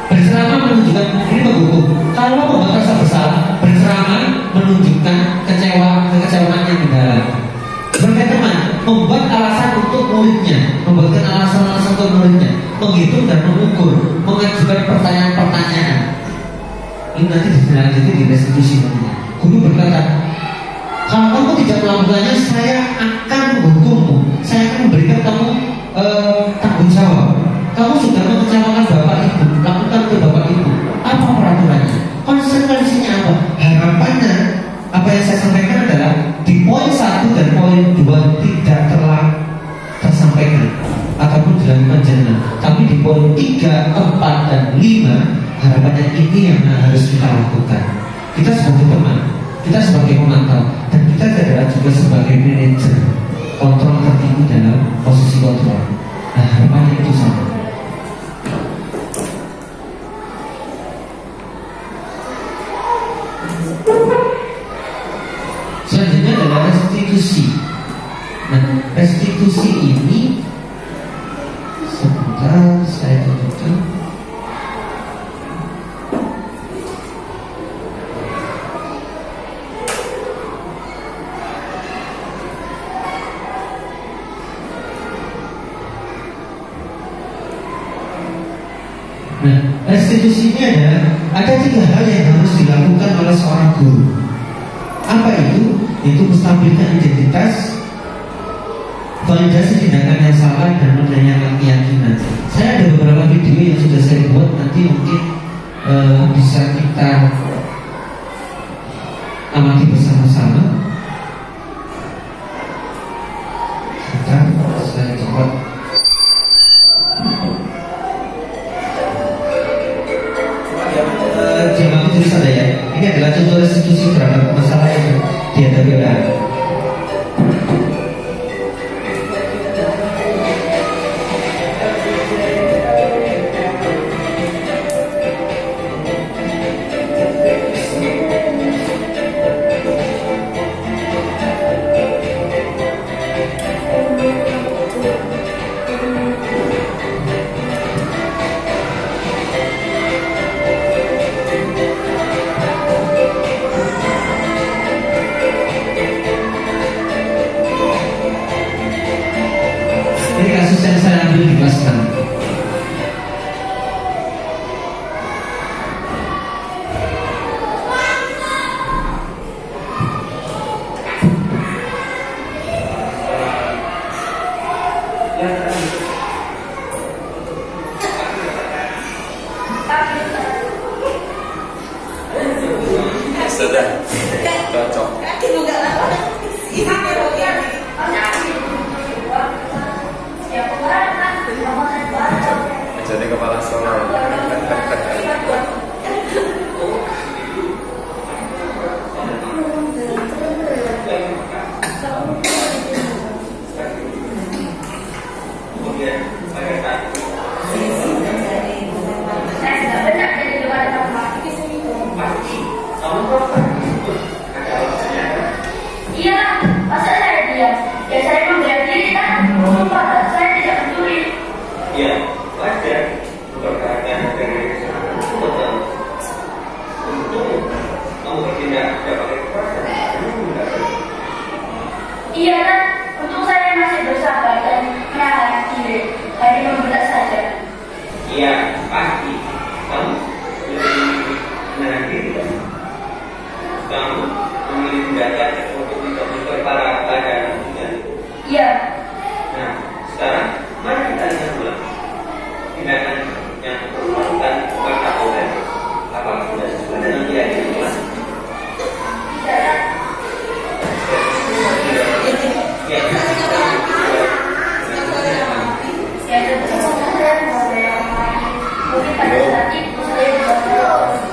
Berceramah menunjukkan ini menghukum. Kalau membuat rasa bersalah, berceramah menunjukkan kekecewaan yang mendalam. Sebagai teman, membuat alasan untuk muridnya, membuatkan alasan-alasan untuk muridnya, menghitung dan mengukur, mengajukan pertanyaan-pertanyaan. Ini nanti dilanjutin di restitusi nantinya. Guru berkata, kalau kamu tidak melakukannya, saya akan menghukummu. Saya akan memberikan kamu tanggung jawab. Kamu sudah mengecewakan bapak ibu, lakukan ke bapak ibu. Apa peraturannya? Konsekuensinya apa? Harapannya, apa yang saya sampaikan adalah di poin 1 dan poin 2 tidak tersampaikan ataupun dilakukan jenah. Tapi di poin 3, 4, dan 5 harapannya ini yang harus kita lakukan. kita sebagai teman, kita sebagai pemantau, dan kita adalah juga sebagai manajer kontrol tertinggi dalam posisi kontrol. Nah, harapannya itu sama. Selanjutnya adalah restitusi. Nah, restitusi ini sebentar saya tunjukkan. Nah, restitusi ini ada 3 hal yang harus dilakukan oleh seorang guru. Apa itu? Yaitu menstabilkan identitas, validasi tindakan yang salah, dan menanyakan keyakinan. Saya ada beberapa video yang sudah saya buat, nanti mungkin bisa kita amati bersama-sama. Sebentar, saya coba. Jangan tulis ada ya. Ini adalah contoh restitusi terhadap masalah yang dihadapi oleh anak. Ini kasus yang saya ambil di kelas 6. Sudah cocok. Jadi kepala sekolah. Iya, masa saya diam? Ya saya membela diri kan, padahal saya tidak peduli. Ya, wajar berkaitan dengan untuk kamu tidak dapat kekuasaan. Iya kan, untuk saya masih bersabar dan menahan diri, hanya membela saja. Iya, pasti kamu lebih menahan diri. Kamu memilih tindakan untuk tidak para pada Iya. Nah, sekarang mari kita lihat ulang tindakan yang dilakukan kepada oleh apa sudah sesuai dengan keyakinan. Tidak. Ya. Ya, tentu saja mungkin pada saat itu saya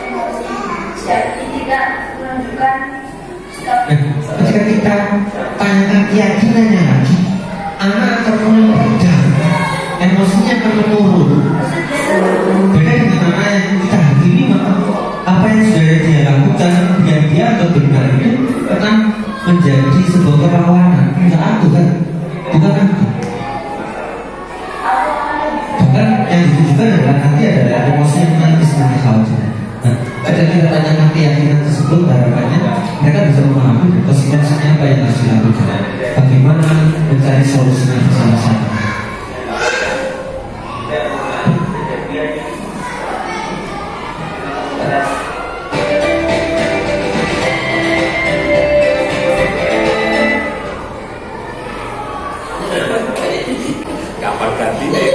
emosi, jadi tidak menunjukkan sikap. Ketika kita tanyakan keyakinannya lagi, anak akan mulai redam, emosinya akan menurun. Beda dengan anak yang kita hakimi, maka apa yang sudah dia lakukan, dia atau benar itu akan menjadi sebuah perlawanan. Enggak aku kan, bukan aku. Bahkan yang ditujukan adalah nanti adalah emosi yang menangis nanti khawatir. Nah, ketika kita tanyakan keyakinan tersebut, harapannya mereka bisa memahami konsekuensinya apa yang harus dilakukan, bagaimana mencari solusinya bersama-sama. Kapan ganti deh?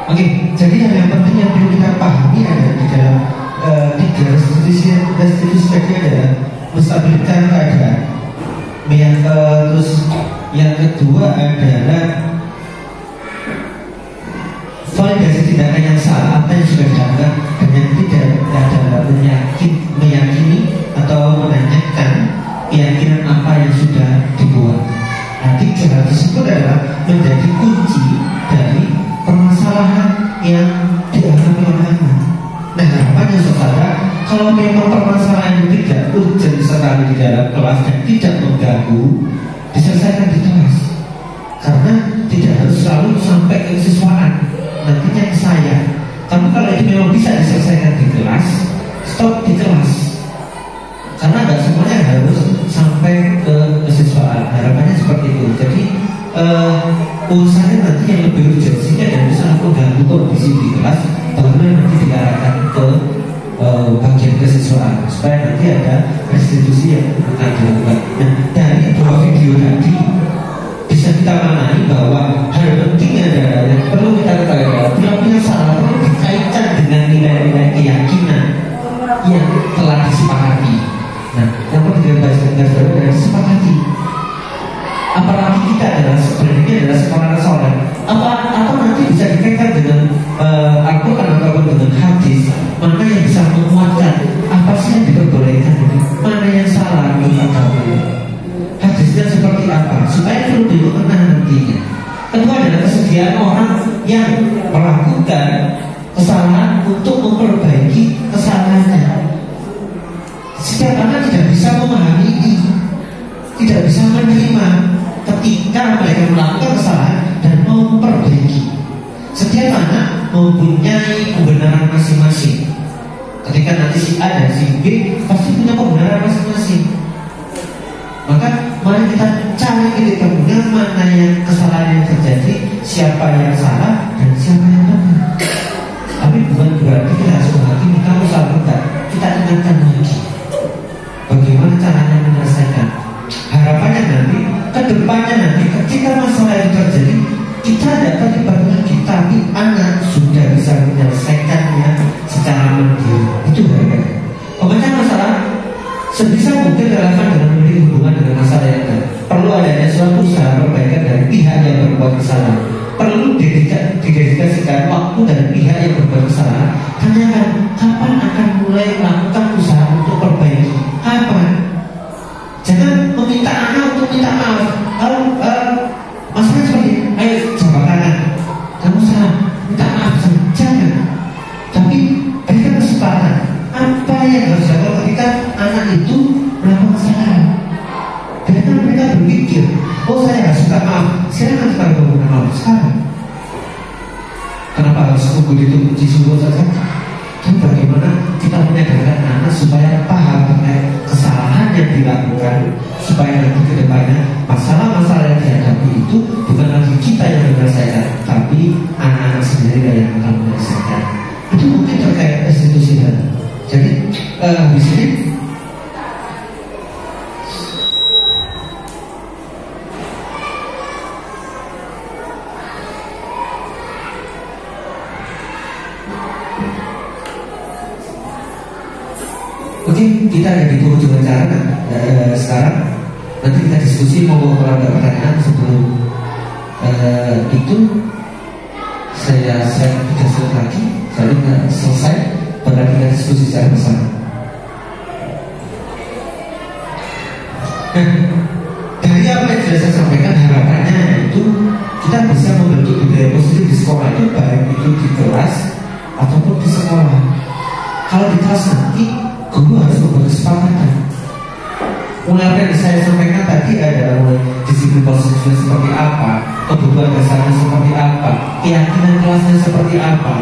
Oke, jadi yang penting yang perlu kita pahami ada di dalam tiga restitusi tadi adalah menstabilkan keadaan. Terus yang kedua adalah validasi tindakan yang salah apa yang sudah dilakukan dan yang tidak adalah meyakini atau menanyakan keyakinan apa yang sudah dibuat. Nah, tiga hal tersebut adalah menjadi kunci dari permasalahan yang dialami oleh anak. Nah, harapannya saudara, kalau memang permasalahan yang tidak urgent sekali di dalam kelas dan tidak mengganggu, diselesaikan di kelas. Karena tidak harus selalu sampai ke siswaan, nantinya ke saya. Tapi kalau itu memang bisa diselesaikan di kelas, stop di kelas. Karena nggak semuanya harus sampai ke siswaan. Harapannya seperti itu. Jadi urusannya nanti yang lebih urgensinya dan bisa mengganggu kondisi di kelas, baru nanti diarahkan ke bagian kesiswaan supaya nanti ada restitusi yang akan dilakukan. Nah, dari dua video tadi bisa kita maknai bahwa hal penting adalah yang perlu kita ketahui adalah perilaku salah perlu dikaitkan dengan nilai-nilai keyakinan yang telah disepakati. Nah, yang perlu kita disepakati. Apalagi kita adalah sebenarnya adalah sekolah soleh. Atau nanti bisa dikaitkan dengan Al-Quran ataupun dengan hadis, mana yang bisa menguatkan apa sih yang diperbolehkan, mana yang salah menurut agama. Hadisnya seperti apa supaya perlu dikenal nantinya. Kedua adalah kesediaan orang yang melakukan kesalahan untuk memperbaiki kesalahannya. Setiap anak tidak bisa memahami ini, tidak bisa menerima ketika mereka melakukan kesalahan dan mau memperbaiki. Setiap anak mempunyai kebenaran masing-masing. Ketika nanti si A dan si B pasti punya kebenaran masing-masing. Maka mari kita cari titik temunya mana yang kesalahan yang terjadi, siapa yang salah dan siapa yang benar. Tapi bukan berarti kita harus menghakimi kamu salah enggak. Kita ingatkan lagi bagaimana caranya menyelesaikan. Harapannya nanti, kedepannya nanti ketika masalah itu terjadi, kita tidak terlibat lagi, tapi anak sudah bisa menyelesaikannya secara mandiri. Itu harapannya. Pemecah masalah sebisa mungkin relevan dengan memiliki hubungan dengan masalah yang ada. Perlu adanya suatu usaha perbaikan dari pihak yang berbuat kesalahan. Perlu didedikasikan waktu dari pihak yang berbuat kesalahan. Tanyakan kapan akan mulai melakukan usaha untuk perbaiki. Kapan? Jangan meminta anak untuk minta maaf. Masalahnya seperti, ayo jabat tangan, kamu salah, minta maaf. Jangan. Tapi berikan kesempatan. Apa yang harus dilakukan ketika anak itu melakukan kesalahan? Biarkan mereka berpikir, oh saya harus minta maaf. Silakan kita minta maaf sekarang. Kenapa harus tunggu disuruh saja? Dan bagaimana kita menyadarkan anak supaya paham mengenai kesalahan yang dilakukan, supaya nanti ke depannya masalah-masalah yang dihadapi itu bukan lagi kita yang menyelesaikan, tapi anak-anak sendiri yang akan menyelesaikan. Itu mungkin terkait restitusi. Jadi di sini kita ada di penghujung acara. Sekarang nanti kita diskusi, mau kalau ada pertanyaan sebelum itu saya tidak selesai lagi, lalu kita selesai, baru kita diskusi secara bersama. Nah, dari apa yang sudah saya sampaikan, harapannya itu kita bisa membentuk budaya positif di sekolah itu, baik itu di kelas ataupun di sekolah. Kalau di kelas nanti guru harus membuat kesepakatan. Mulai apa yang saya sampaikan tadi adalah mulai disiplin positifnya seperti apa, kebutuhan dasarnya seperti apa, keyakinan kelasnya seperti apa.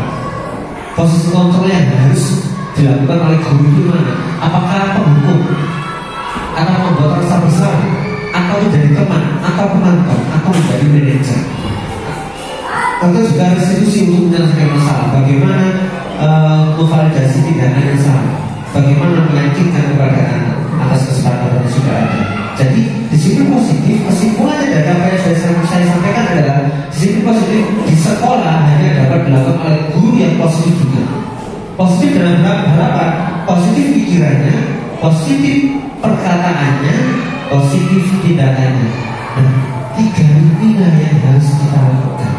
posisi kontrol yang harus dilakukan oleh guru itu mana? Apakah penghukum, atau membuat rasa bersalah, atau menjadi teman, atau penonton, atau menjadi manajer? Atau juga institusi untuk menyelesaikan masalah. Bagaimana memvalidasi tindakan yang salah? Bagaimana meyakinkan kepada anak atas kesepakatan yang sudah ada? Jadi di sini positif. Kesimpulannya dari apa yang sudah saya sampaikan adalah di sini positif di sekolah hanya dapat dilakukan oleh guru yang positif juga. Positif dalam harapan, positif pikirannya, positif perkataannya, positif tindakannya. Nah, 3 inilah yang harus kita lakukan.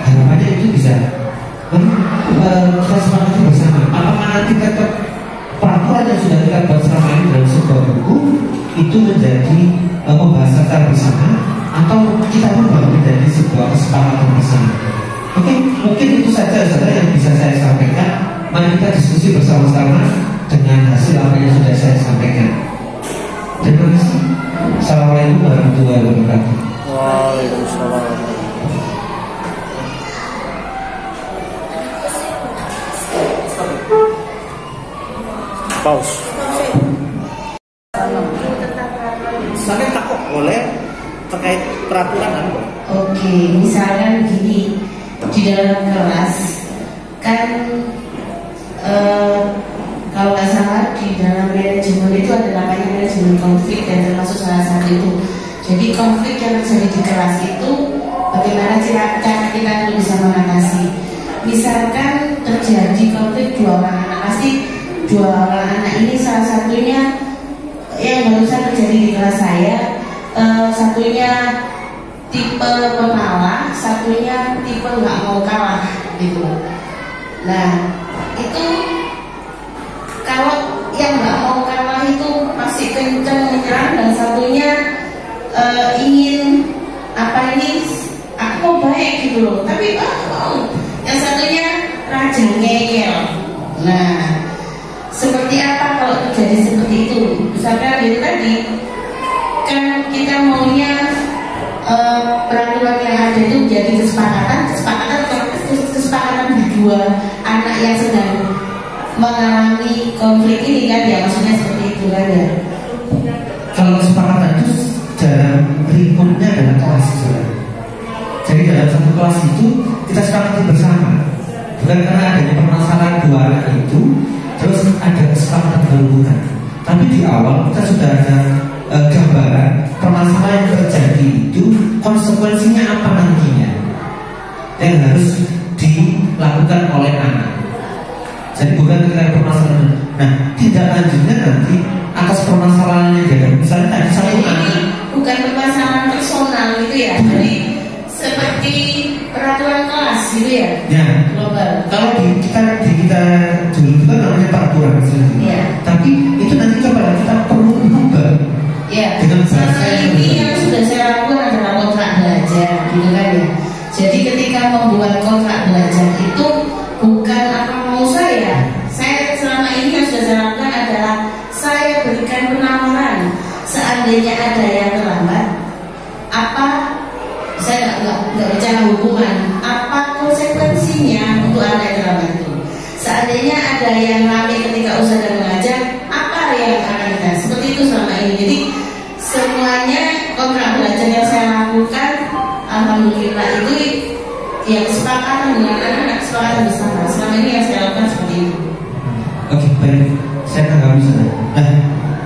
Harapannya itu bisa kita sepakati bersama. Apakah nanti tetap peraturan yang sudah kita buat selama ini dalam sebuah buku itu menjadi pembahasan secara bersama, atau kita berubah menjadi sebuah kesepakatan bersama? Oke, mungkin itu saja yang bisa saya sampaikan. Mari kita diskusi bersama-sama dengan hasil apa yang sudah saya sampaikan. Terima kasih. Assalamualaikum warahmatullahi wabarakatuh. Waalaikumsalam. Pause. Sampai takut boleh terkait peraturan kan? Oke, misalkan gini, di dalam kelas kan kalau nggak salah di dalam manajemen itu ada namanya manajemen konflik, dan termasuk salah satu itu. Jadi konflik yang terjadi di kelas itu bagaimana cara kita untuk bisa mengatasi. Misalkan terjadi konflik 2 orang anak, pasti 2 orang anak ini salah satunya yang barusan terjadi di kelas saya, satunya tipe pengalah, satunya tipe nggak mau kalah gitu. Nah itu kalau yang nggak mau kalah itu masih kencang menyerang, dan satunya ingin apa ini, aku mau baik gitu loh, tapi mau. Yang satunya rajin ngeyel. Nah seperti apa kalau terjadi seperti itu? Misalkan itu tadi kan kita maunya peraturan yang ada itu menjadi kesepakatan berdua anak yang sedang mengalami konflik ini kan ya, maksudnya seperti itu kan ya. Kalau kesepakatan itu dalam lingkupnya adalah kelas sebenarnya. Jadi dalam satu kelas itu kita sepakati bersama, bukan karena adanya permasalahan 2 anak itu terus ada kesepakatan berhubungan. Tapi di awal kita sudah ada gambaran permasalahan yang terjadi itu konsekuensinya apa nantinya yang harus dilakukan oleh anak. Jadi bukan terkait permasalahan. Nah, tindak lanjutnya nanti atas permasalahan yang ada. Misalnya tadi satu anak, bukan permasalahan personal gitu ya. Jadi seperti peraturan kelas gitu ya. Ya. Global. Kalau kita dulu itu namanya peraturan misalnya. Ya. Tapi itu nanti kepada kita perlu berubah. Ya. Dengan Selama ini yang sudah saya lakukan adalah kontrak belajar, gitu kan ya. Jadi ketika membuat kontrak belajar itu bukan apa mau saya. Saya selama ini yang sudah saya lakukan adalah saya berikan penawaran. Seandainya ada yang terlambat, apa saya nggak bicara hukuman, apa konsekuensinya untuk anak yang terlambat itu. Seandainya ada yang rame ketika usaha dan mengajar, apa yang akan kita seperti itu selama ini. Jadi semuanya kontrak belajar yang saya lakukan, alhamdulillah itu ya kesepakatan dengan anak-anak, kesepakatan bersama. Selama ini yang saya lakukan seperti itu. Oke, baik. Saya tanggapi sana. Nah,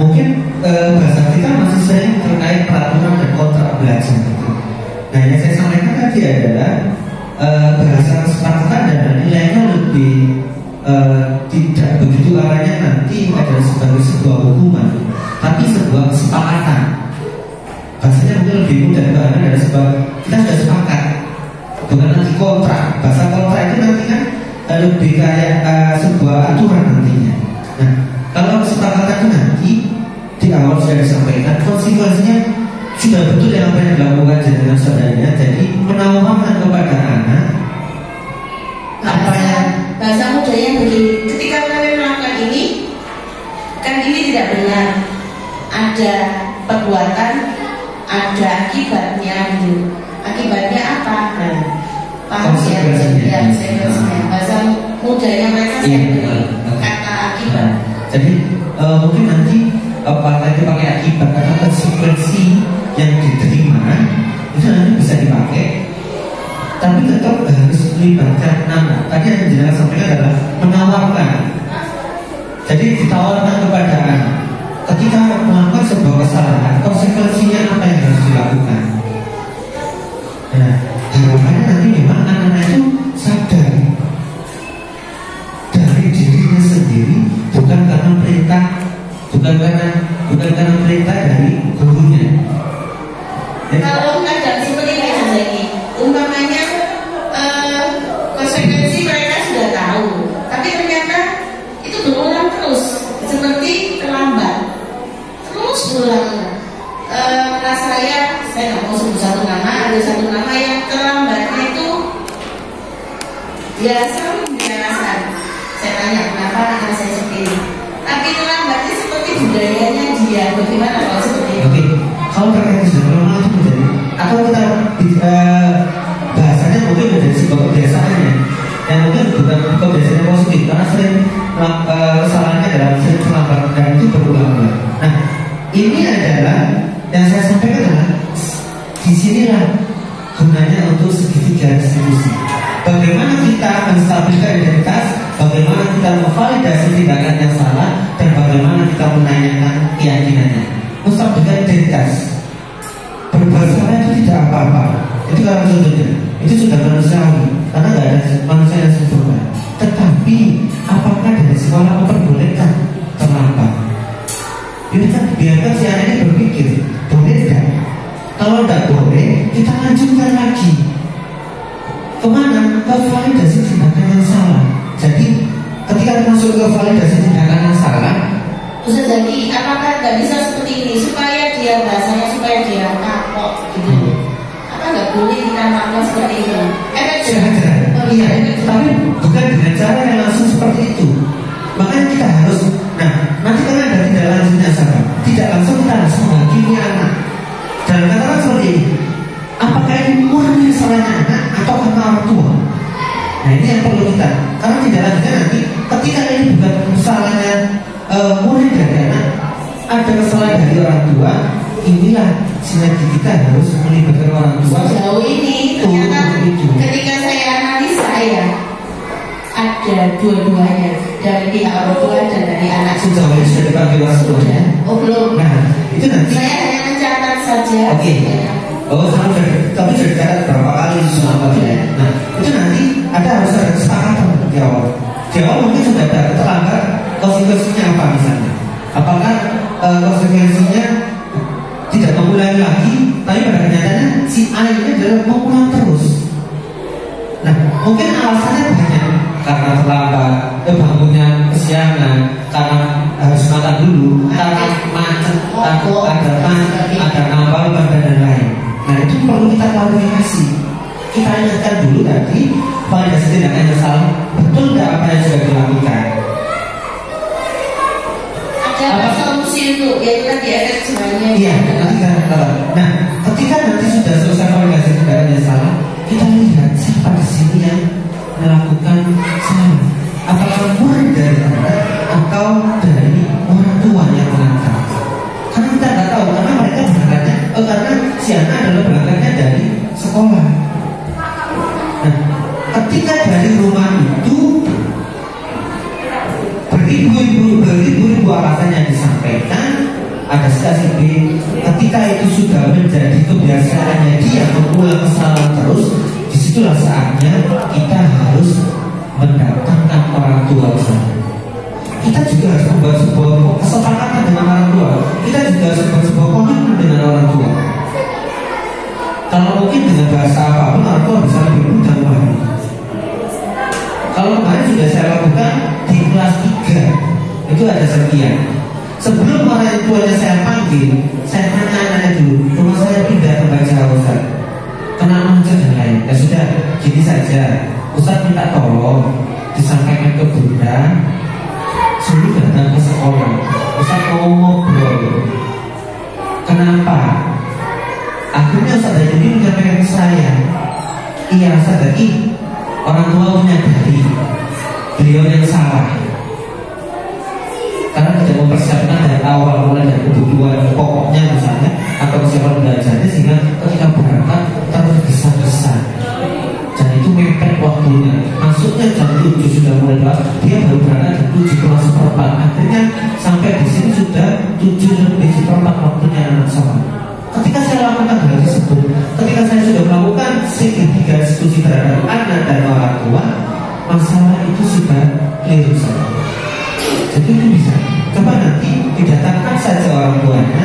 mungkin bahasa kita masih sering terkait peraturan dan kontrak belajar. Nah, yang saya sampaikan tadi adalah bahasa kesepakatan dan nilainya lebih tidak begitu arahnya nanti adalah sebagai sebuah hukuman, tapi sebuah kesepakatan. Bahasanya mungkin lebih mudah karena adalah sebuah kita sudah sepakat, bukan nanti kontrak. Bahasa kontrak itu nanti kan lebih kayak sebuah aturan nantinya. Nah, kalau kesepakatan itu nanti di awal sudah disampaikan konsekuensinya sudah betul yang apa yang dilakukan dengan saudaranya. Jadi menawarkan kepada anak apa yang bahasa mudanya begini, ketika kalian melakukan ini kan ini tidak benar, ada perbuatan, ada akibatnya gitu. Akibatnya apa? Nah, paham ya, konsekuensinya. Bahasa mudanya mereka saya beri kata akibat. Jadi mungkin nanti apakah itu pakai akibat atau konsekuensi yang diterima itu nanti bisa dipakai, tapi tetap harus melibatkan anak. Tadi yang jelas sampaikan adalah menawarkan. Jadi ditawarkan kepada anak ketika melakukan sebuah kesalahan, konsekuensinya apa yang harus dilakukan. Nah, harapannya nanti memang anak-anak itu sadar dari dirinya sendiri, bukan karena perintah, bukan karena perintah dari gurunya. Kalau kadang seperti ini saja ini, umpamanya konsekuensi mereka sudah tahu, tapi ternyata itu berulang terus, seperti terlambat, terus berulang. Saya nggak mau sebut satu nama, ada satu nama yang terlambatnya itu biasa alasan. Saya tanya kenapa anak saya seperti ini, tapi terlambatnya seperti budayanya dia. Bagaimana kalau seperti itu? Oke, kalau terkait sudah normal itu menjadi, atau kita bahasanya mungkin menjadi sebuah kebiasaannya, yang mungkin bukan kebiasaan yang positif karena sering kesalahannya dalam sering terlambat dan itu berulang-ulang. Nah, ini adalah yang saya sampaikan adalah disinilah gunanya untuk segitiga restitusi. Bagaimana kita menstabilkan identitas, bagaimana kita memvalidasi tindakan yang salah, dan bagaimana kita menanyakan keyakinannya. Menstabilkan identitas, berbuat salah itu tidak apa-apa. Itu kalau contohnya, itu sudah manusiawi, karena nggak ada manusia yang sempurna. Tetapi apakah dari sekolah memperbolehkan terlambat? Biarkan si anak ini berpikir, boleh tidak? Kalau tidak boleh, kita lanjutkan lagi. Kemana? Ke validasi tindakan yang salah. Jadi ketika masuk ke validasi tindakan yang salah, Ustaz Zaki, apakah nggak bisa seperti ini supaya dia bahasanya supaya dia kapok gitu? Apa nggak boleh kita melakukan seperti itu? Iya, tapi bukan dengan cara yang langsung seperti itu. Makanya kita harus, nanti kan ada tidak lanjutnya sahabat. Tidak langsung kita harus menghakimi anak. Dan katakan seperti ini, apakah ini murni salahnya anak atau karena orang tua? Nah ini yang perlu kita, karena tidak lanjutnya nanti ketika ini bukan salahnya murni dari anak, ada kesalahan dari orang tua. Inilah sinergi kita harus melibatkan orang tua. Sejauh ini ternyata ketika saya analisa ya, ada dua-duanya, dari pihak orang tua dan dari anak. Sejauh ini sudah dipanggil orang tua ya? Oh belum. Nah itu nanti. Saya hanya mencatat saja. Oke. Oh tapi sudah dicatat berapa kali selama ya? Nah itu nanti harus ada kesepakatan di awal. Di awal mungkin sudah ada terlambat, konsekuensinya apa misalnya? Apakah konsekuensinya tidak mengulangi lagi, tapi pada kenyataannya si A ini adalah mengulang terus. Nah, mungkin alasannya banyak, karena terlambat, bangunnya kesiangan, karena harus makan dulu, karena macet, takut ada ngambang dan lain. Nah, itu perlu kita klarifikasi. Kita ingatkan dulu tadi, validasi tindakan yang salah, betul tidak apa yang sudah dilakukan? Ada solusi untuk yaitu tadi efek jerahnya. Iya, nanti kita katakan. Nah, ketika nanti sudah selesai validasi tindakan yang salah, kita lihat siapa di sini yang melakukan salah. Apakah murid dari anak atau dari orang tua yang mengantar? Karena kita nggak tahu, karena mereka berangkatnya, karena si anak adalah berangkatnya dari sekolah. Nah, ketika dari rumah itu beribu-ribu alasan yang disampaikan, ada stasi B. Ketika itu sudah menjadi kebiasaannya dia mengulang kesalahan terus, disitulah saatnya kita harus mendatangkan orang tua ke sana. Kita juga harus membuat sebuah kesepakatan dengan orang tua. Kita juga harus membuat sebuah komitmen dengan orang tua. Kalau mungkin dengan bahasa apapun orang tua bisa lebih mudah memahami. Kalau kemarin sudah saya lakukan di kelas 3, itu ada sekian. Sebelum orang tuanya saya panggil, saya tanya anaknya dulu, rumah saya pindah ke Baca Ustaz, kena macet dan lain. Ya sudah, gini saja, Ustaz minta tolong disampaikan ke Bunda, suruh datang ke sekolah. Ustaz mau ngobrol. Kenapa? Akhirnya Ustaz ini menyampaikan ke saya, Iya sadari orang tua menyadari beliau yang salah karena tidak mempersiapkan dari awal mulai dari kebutuhan pokoknya misalnya atau kesiapan belajarnya sehingga ketika berangkat terus besar-besar dan itu mepet waktunya. Masuknya jam 7 sudah mulai kelas, dia baru berangkat jam 7 kurang seperempat, akhirnya sampai di sini sudah 7:04 waktunya anak sekolah. Ketika saya lakukan hal tersebut, ketika saya sudah melakukan segitiga diskusi terhadap anak dan orang tua, masalah itu sudah clear saja. Jadi itu bisa. Coba nanti didatangkan saja orang tuanya.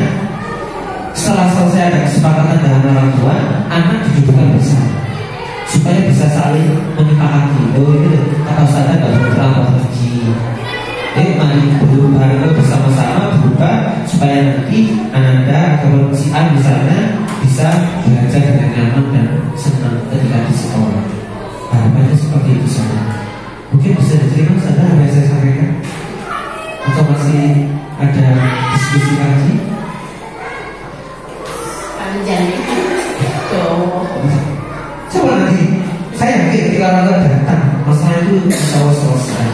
Setelah selesai ada kesepakatan dengan orang tua, anak didudukkan bersama supaya bisa saling menyepakati. Oh ini kata saya nggak berterlambat lagi. Mari bareng bersama-sama berubah supaya nanti Anda atau si A misalnya bisa belajar dengan nyaman dan senang ketika di sekolah. Harapannya seperti itu saja. Mungkin bisa diterima saja apa yang saya sampaikan, atau masih ada diskusi lagi? Panjang itu. Coba nanti saya yakin ketika orang tua datang masalah itu bisa selesai.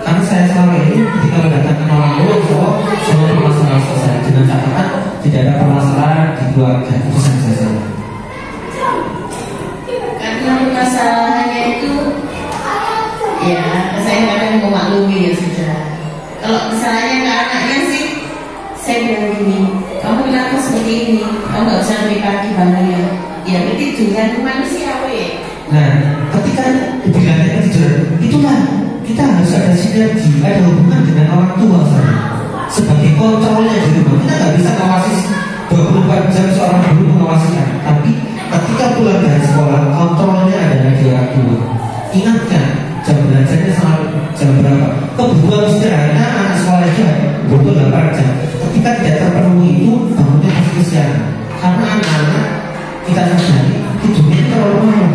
Karena saya selama ini ketika mendatangkan orang tua semua permasalahan selesai dengan catatan tidak ada permasalahan di keluarga itu saja. Karena masalahnya itu ya saya kadang memaklumi ya sudah. Kalau misalnya ke anaknya sih saya bilang gini, kamu kenapa seperti ini? Kamu nggak usah lebih pagi bangunnya. Ya berarti dengan manusia ya. Nah ketika dibilangnya tidur itulah kita harus ada sinergi, ada hubungan dengan orang tua saja. Sebagai kontrolnya di rumah, kita nggak bisa mengawasi 24 jam seorang guru mengawasi anak. Tapi ketika pulang dari sekolah, kontrolnya adalah di orang tua. Ingatkan jam belajarnya sampai jam berapa. Kebutuhan sederhana anak sekolah itu butuh 8 jam. Ketika tidak terpenuhi itu, bangunnya pasti kesiangan. Karena anak-anak kita sadari tidurnya terlalu malam.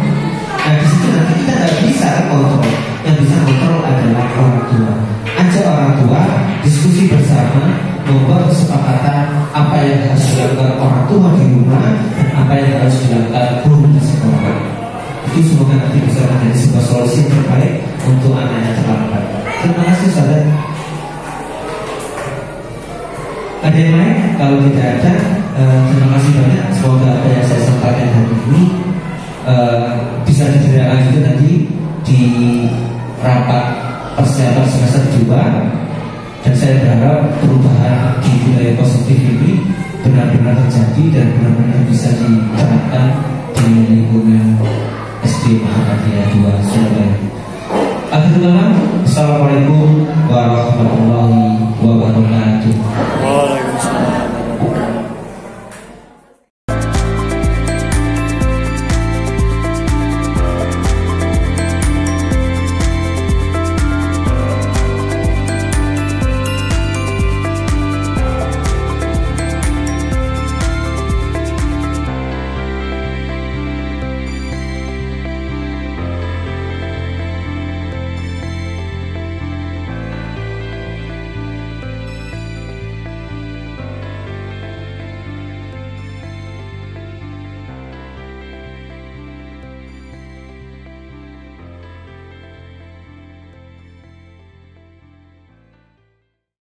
Nah di situ nanti kita nggak bisa kontrol. Yang bisa kontrol adalah orang tua. Ajak orang tua diskusi bersama, membuat kesepakatan apa yang harus dilakukan orang tua di rumah dan apa yang harus dilakukan guru di sekolah. Itu semoga nanti bisa menjadi sebuah solusi yang terbaik untuk anak-anak terlambat. Terima kasih saudara. Ada yang lain? Kalau tidak ada, terima kasih banyak. Semoga apa yang saya sampaikan hari ini bisa ditindaklanjuti nanti di rapat persiapan semester 2, dan saya berharap perubahan di budaya positif ini benar-benar terjadi dan benar-benar bisa diterapkan